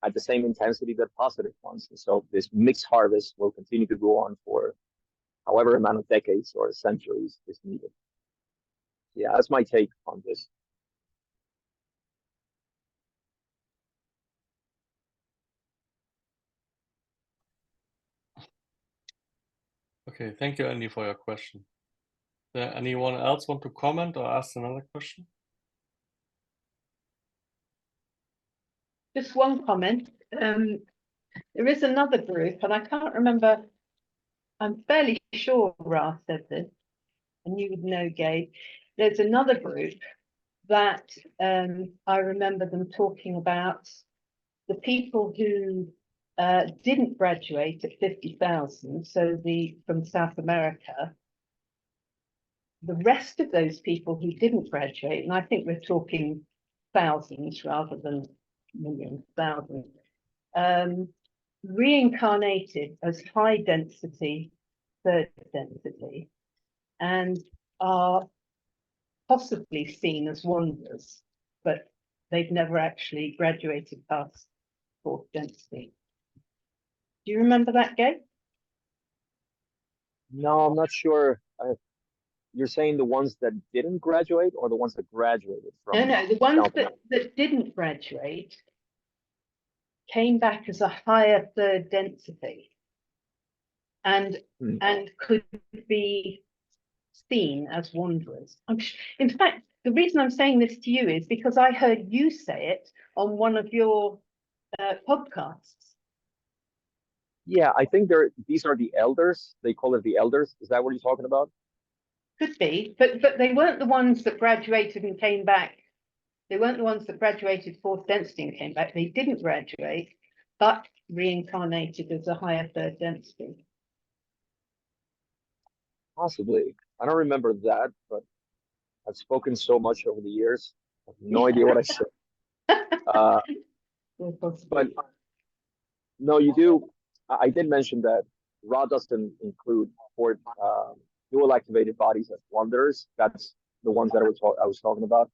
at the same intensity that positive ones. And so this mixed harvest will continue to go on for however amount of decades or centuries is needed. Yeah, that's my take on this. Okay, thank you, Andy, for your question. Anyone else want to comment or ask another question? Just one comment. There is another group, and I can't remember. I'm fairly sure Ra said this, and you would know, Gabe. There's another group that I remember them talking about the people who didn't graduate at 50,000, so from South America. The rest of those people who didn't graduate, and I think we're talking thousands rather than millions, thousands, reincarnated as high density, third density, and are possibly seen as wanderers, but they've never actually graduated past fourth density. Do you remember that, Gabe? No, I'm not sure. You're saying the ones that didn't graduate or the ones that graduated from? No, the ones that didn't graduate came back as a higher third density and could be seen as wanderers. In fact, the reason I'm saying this to you is because I heard you say it on one of your podcasts. Yeah, I think these are the elders. They call it the elders. Is that what you're talking about? Could be, but they weren't the ones that graduated and came back. They weren't the ones that graduated fourth density and came back. They didn't graduate, but reincarnated as a higher third density. Possibly. I don't remember that, but I've spoken so much over the years. I have no idea what I said. But no, you do. I did mention that Ra doesn't include dual activated bodies as wanderers. That's the ones that I was talking about.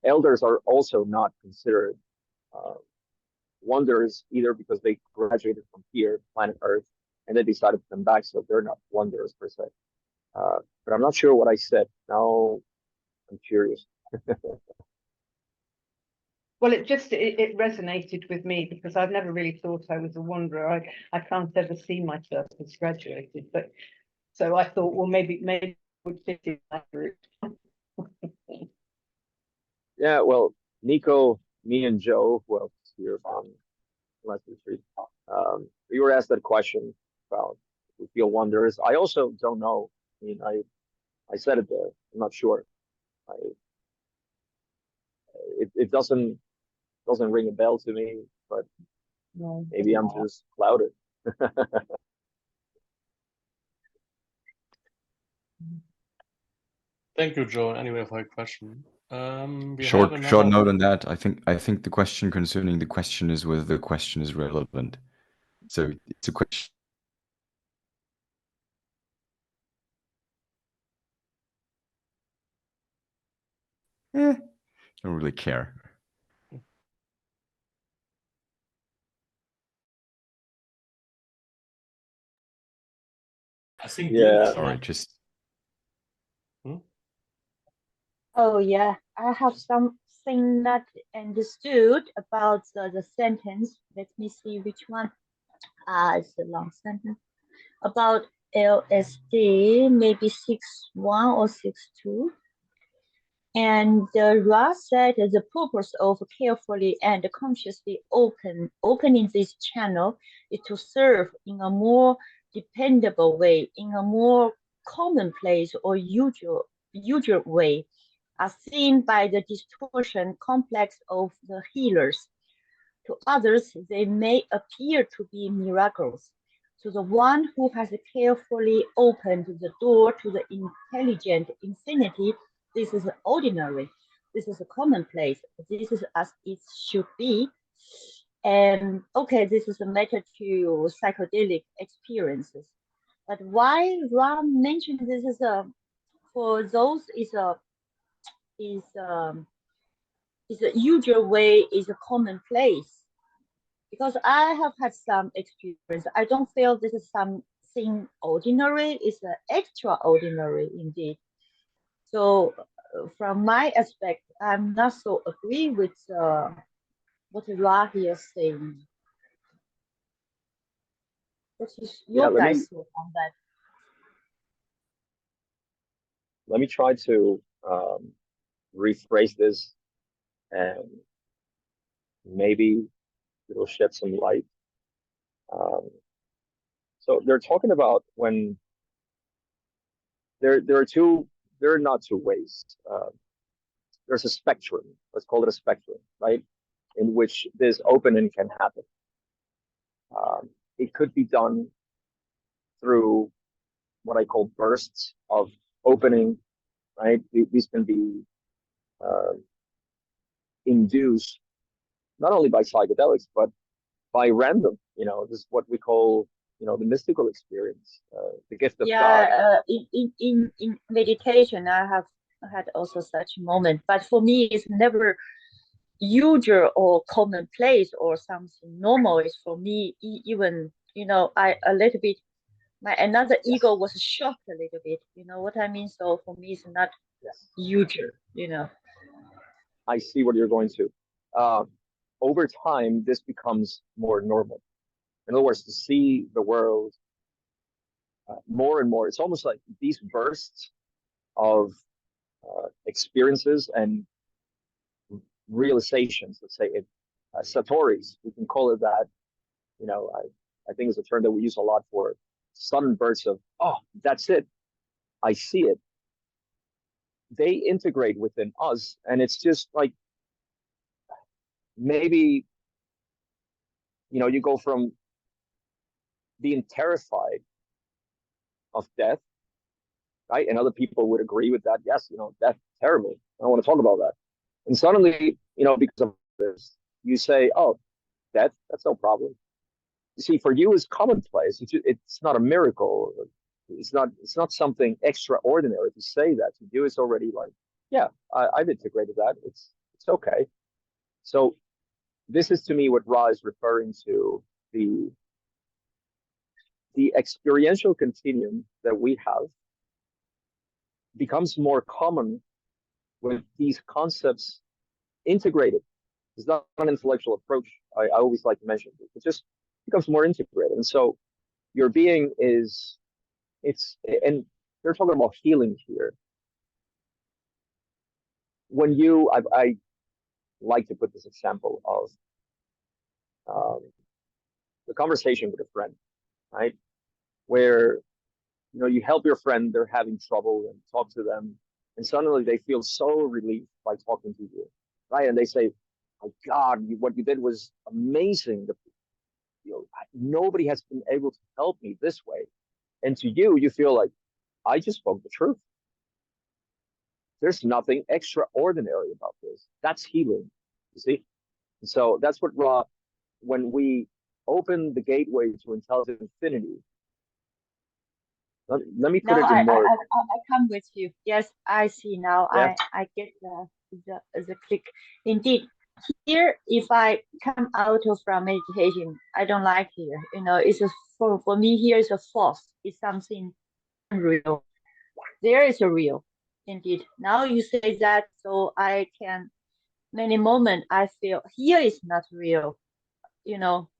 Elders are also not considered wanderers either because they graduated from here, planet Earth, and they decided to come back, so they're not wanderers per se. But I'm not sure what I said. Now I'm curious. Well, it resonated with me because I've never really thought I was a wanderer. I can't ever see myself as graduated, but so I thought, well, maybe it would fit in that group. Yeah, well, Nico, me, and Joe, who else is here from Last Retreat, we were asked that question about if we feel wanderers. I also don't know. I mean, I said it there. I'm not sure. It doesn't ring a bell to me, but maybe I'm just clouded. Thank you, Joe, anyway, for your question. Short note on that. I think the question concerning the question is whether the question is relevant. So it's a question. Don't really care. I think Sorry, just. Oh yeah, I have something not understood about the sentence. Let me see which one. It's a long sentence about LSD, maybe 6.1 or 6.2. And Ra said the purpose of carefully and consciously opening this channel is to serve in a more dependable way, in a more commonplace or usual way, as seen by the distortion complex of the healers. To others, they may appear to be miracles. To the one who has carefully opened the door to the intelligent infinity, this is ordinary. This is a commonplace. This is as it should be. And okay, this is a matter to psychedelic experiences. But why Ram mentioned this is for those is a usual way, is a commonplace. Because I have had some experience, I don't feel this is something ordinary. It's extraordinary indeed. So from my aspect, I'm not so agree with what Ra here is saying. What is your guys' thought on that? Let me try to rephrase this, and maybe it'll shed some light. So they're talking about when there are not two ways. There's a spectrum. Let's call it a spectrum, right? In which this opening can happen. It could be done through what I call bursts of opening, right? These can be induced not only by psychedelics, but by random. This is what we call, the mystical experience, the gift of God. In meditation, I have had also such moment, but for me, it's never usual or commonplace or something normal. Is for me even I a little bit. My another ego was shocked a little bit. You know what I mean? So for me, it's not usual. I see what you're going to. Over time, this becomes more normal. In other words, to see the world more and more. It's almost like these bursts of experiences and realizations. Let's say satoris. We can call it that. I think it's a term that we use a lot for sudden bursts of, oh, that's it. I see it. They integrate within us, and it's just like maybe you go from being terrified of death, right? And other people would agree with that. Yes, death, terrible. I don't want to talk about that. And suddenly, because of this, you say, oh, death, that's no problem. You see, for you, it's commonplace. It's not a miracle. It's not something extraordinary to say that. To you, it's already like, yeah, I've integrated that. It's okay. So this is to me what Ra is referring to, the experiential continuum that we have becomes more common with these concepts integrated. It's not an intellectual approach. I always like to mention it just becomes more integrated. And so your being and they're talking about healing here. When I like to put this example of the conversation with a friend, right? Where, you help your friend, they're having trouble, and talk to them, and suddenly they feel so relieved by talking to you, right? And they say, "My God, what you did was amazing. Nobody has been able to help me this way." And to you, you feel like, I just spoke the truth. There's nothing extraordinary about this. That's healing, you see? And so that's what Ra, when we open the gateway to intelligent infinity, let me put it in more. I come with you. Yes, I see now. Yeah. I get the click. Indeed, here, if I come out from meditation, I don't like here. It's for me here is a false. It's something unreal. There is a real. Indeed. Now you say that, so I can. Many moments I feel here is not real.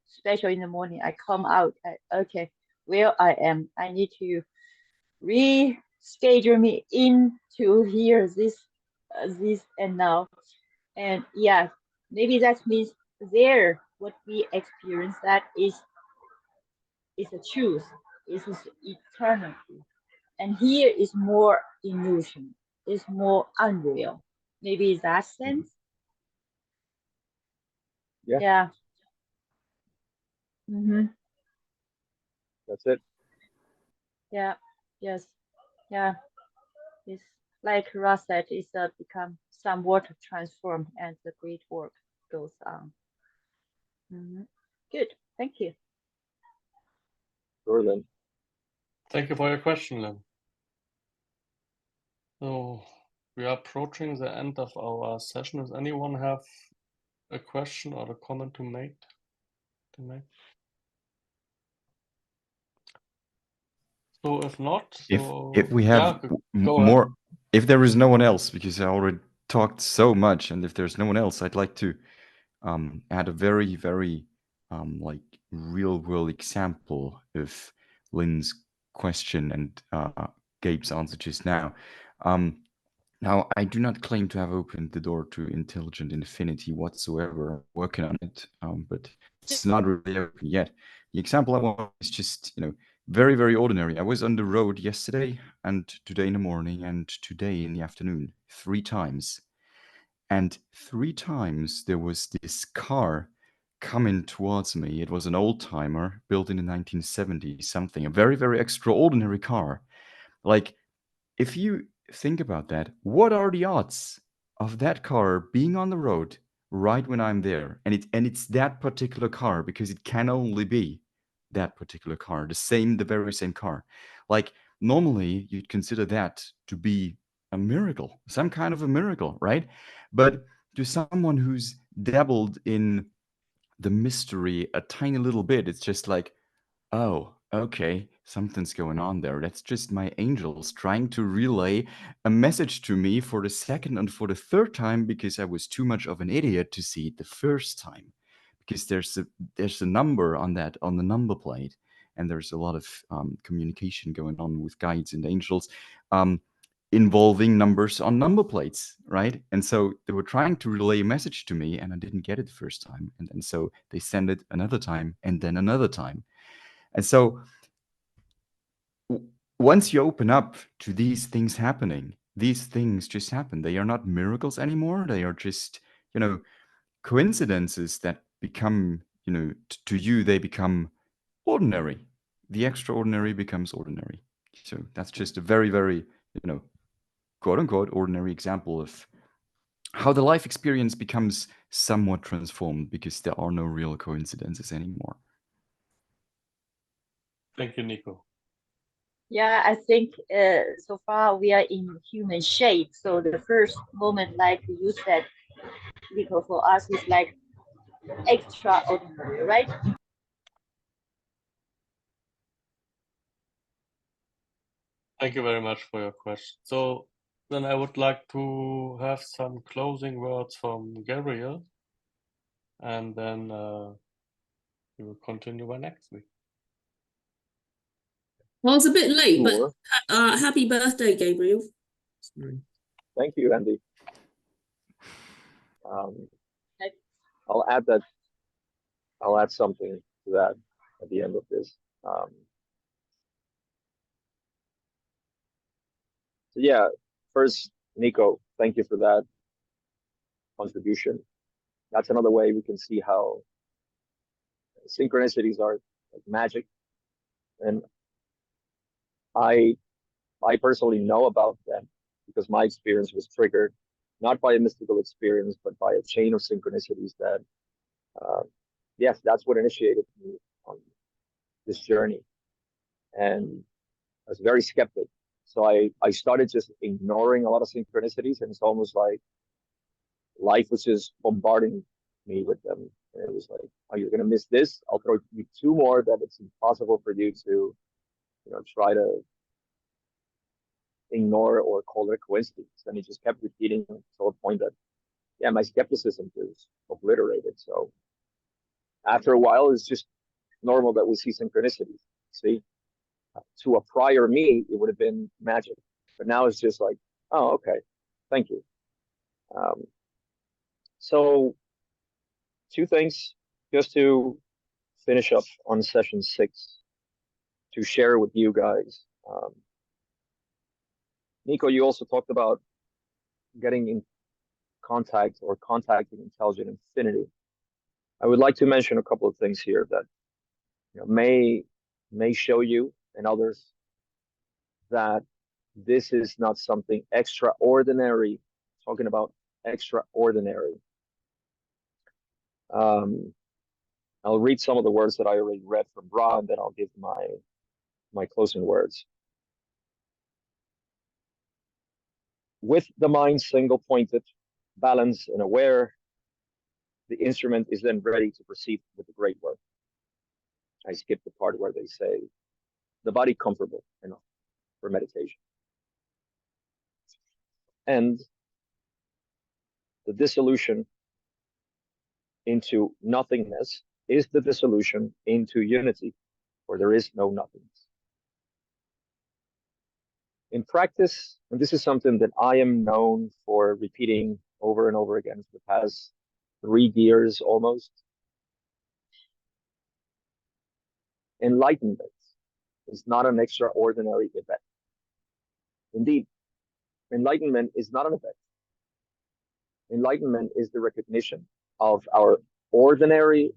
Especially in the morning, I come out. Okay, where I am, I need to reschedule me into here this and now, and yeah, maybe that means there what we experience that is a truth, is eternity, and here is more illusion, is more unreal. Maybe in that sense. Yeah. That's it. Yeah. Yes. Yeah. It's like Ross said, it's become somewhat transformed, and the great work goes on. Good. Thank you. Sure, Lynn. Thank you for your question, Lynn. So we are approaching the end of our session. Does anyone have a question or a comment to make? So if not, If we have go ahead. more, if there is no one else, because I already talked so much, and if there's no one else, I'd like to add a very, very like real world example of Lynn's question and Gabe's answer just now. Now, I do not claim to have opened the door to intelligent infinity whatsoever. I'm working on it, but it's not really open yet. The example I want is just, very, very ordinary. I was on the road yesterday and today in the morning and today in the afternoon, 3 times. And 3 times there was this car coming towards me. It was an old timer built in the 1970s, something, a very, very extraordinary car. Like, if you think about that, what are the odds of that car being on the road right when I'm there? And it's that particular car, because it can only be that particular car, the very same car. Like, normally you'd consider that to be a miracle, some kind of a miracle, right? But to someone who's dabbled in the mystery a tiny little bit, it's just like, oh, okay, something's going on there. That's just my angels trying to relay a message to me for the second and for the third time, because I was too much of an idiot to see it the first time. Because there's a number on the number plate, and there's a lot of communication going on with guides and angels involving numbers on number plates, right? And so they were trying to relay a message to me, and I didn't get it the first time, and so they sent it another time, and then another time. And so once you open up to these things happening, these things just happen. They are not miracles anymore. They are just, coincidences that become, to you, they become ordinary. The extraordinary becomes ordinary. So that's just a very, very, quote unquote, ordinary example of how the life experience becomes somewhat transformed, because there are no real coincidences anymore. Thank you, Nico. Yeah, I think so far we are in human shape. So the first moment, like you said, Nico, for us is like extraordinary, right? Thank you very much for your question. So then I would like to have some closing words from Gabriel, and then we will continue by next week. Well, it's a bit late, Sure. but happy birthday, Gabriel. Sorry. Thank you, Andy. I'll add something to that at the end of this. So yeah, first, Nico, thank you for that contribution. That's another way we can see how synchronicities are like magic. And I personally know about them because my experience was triggered not by a mystical experience, but by a chain of synchronicities that, yes, that's what initiated me on this journey. And I was very skeptic. So I started just ignoring a lot of synchronicities, and it's almost like life was just bombarding me with them. And it was like, oh, you're going to miss this. I'll throw you 2 more that it's impossible for you to, try to ignore or call it a coincidence. And he just kept repeating to a point that, yeah, my skepticism is obliterated. So after a while, it's just normal that we see synchronicities. See, to a prior me, it would have been magic, but now it's just like, oh, okay, thank you. So 2 things just to finish up on session 6 to share with you guys. Nico, you also talked about getting in contact or contacting intelligent infinity. I would like to mention a couple of things here that may show you and others that this is not something extraordinary. Talking about extraordinary. I'll read some of the words that I already read from Ra, and then I'll give my my closing words. With the mind single pointed, balanced, and aware, the instrument is then ready to proceed with the great work. I skipped the part where they say the body comfortable enough for meditation. And the dissolution into nothingness is the dissolution into unity, where there is no nothingness. In practice, and this is something that I am known for repeating over and over again for the past 3 years almost, enlightenment is not an extraordinary event. Indeed, enlightenment is not an event. Enlightenment is the recognition of our ordinary,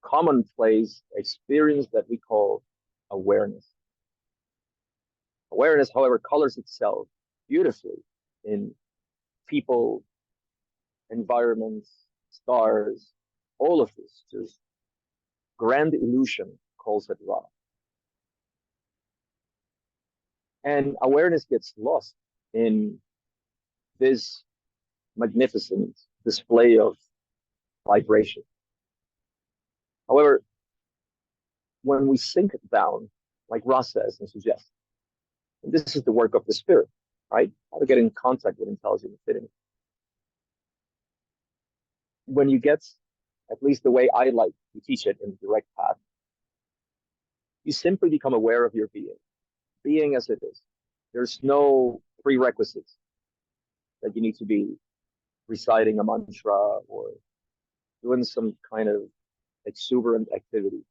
commonplace experience that we call awareness. Awareness, however, colors itself beautifully in people, environments, stars, all of this, just grand illusion calls it Ra. And awareness gets lost in this magnificent display of vibration. However, when we sink down, like Ross says and suggests, and this is the work of the spirit, right? How to get in contact with intelligent infinity. When you get, at least the way I like to teach it in the direct path, you simply become aware of your being as it is. There's no prerequisites that you need to be reciting a mantra or doing some kind of exuberant activity.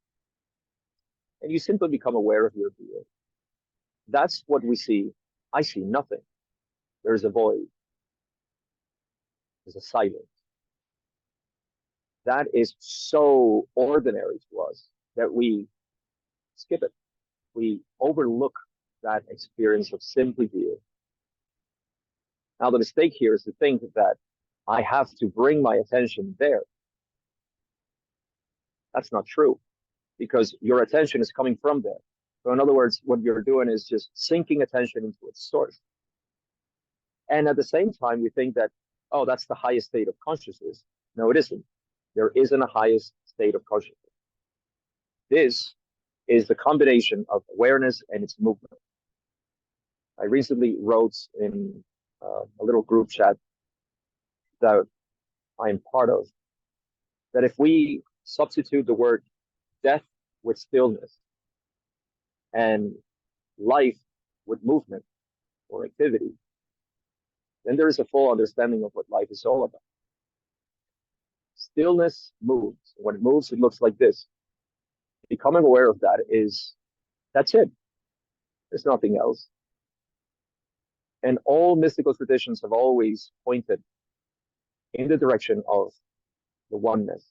And you simply become aware of your being. That's what we see. I see nothing. There's a void. There's a silence. That is so ordinary to us that we skip it. We overlook that experience of simply being. Now, the mistake here is to think that I have to bring my attention there. That's not true, because your attention is coming from there. So in other words, what you're doing is just sinking attention into its source. And at the same time, we think that, oh, that's the highest state of consciousness. No, it isn't. There isn't a highest state of consciousness. This is the combination of awareness and its movement. I recently wrote in a little group chat that I'm part of, that if we substitute the word death with stillness and life with movement or activity, then there is a full understanding of what life is all about. Stillness moves. When it moves, it looks like this. Becoming aware of that that's it. There's nothing else. And all mystical traditions have always pointed in the direction of the oneness.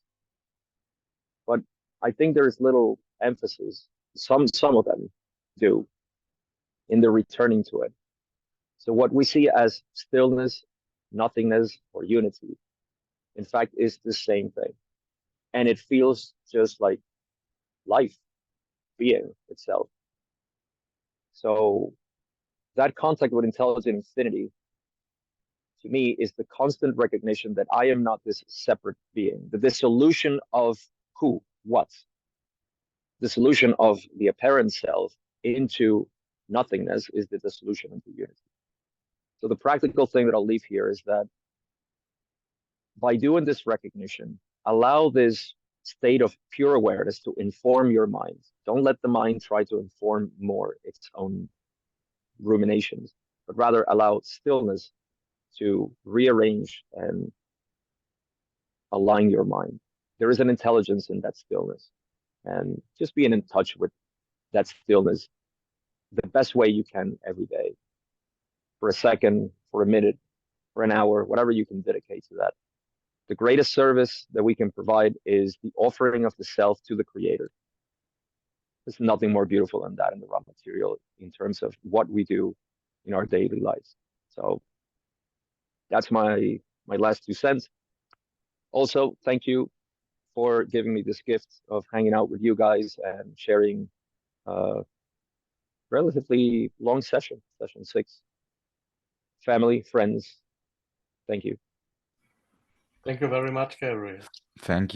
But I think there's little emphasis, some of them do, in the returning to it. So what we see as stillness, nothingness, or unity, in fact, is the same thing. And it feels just like life, being itself. So that contact with intelligent infinity, to me, is the constant recognition that I am not this separate being. The dissolution of who, what? The dissolution of the apparent self into nothingness is the dissolution into unity. So the practical thing that I'll leave here is that by doing this recognition, allow this state of pure awareness to inform your mind. Don't let the mind try to inform more its own ruminations, but rather allow stillness to rearrange and align your mind. There is an intelligence in that stillness, and just being in touch with that stillness the best way you can every day, for a second, for a minute, for an hour, whatever you can dedicate to that. The greatest service that we can provide is the offering of the self to the creator. There's nothing more beautiful than that in the raw material in terms of what we do in our daily lives. So that's my last 2 cents. Also, thank you for giving me this gift of hanging out with you guys and sharing relatively long session, session 6. Family, friends, thank you. Thank you very much, Gabriel. Thank you.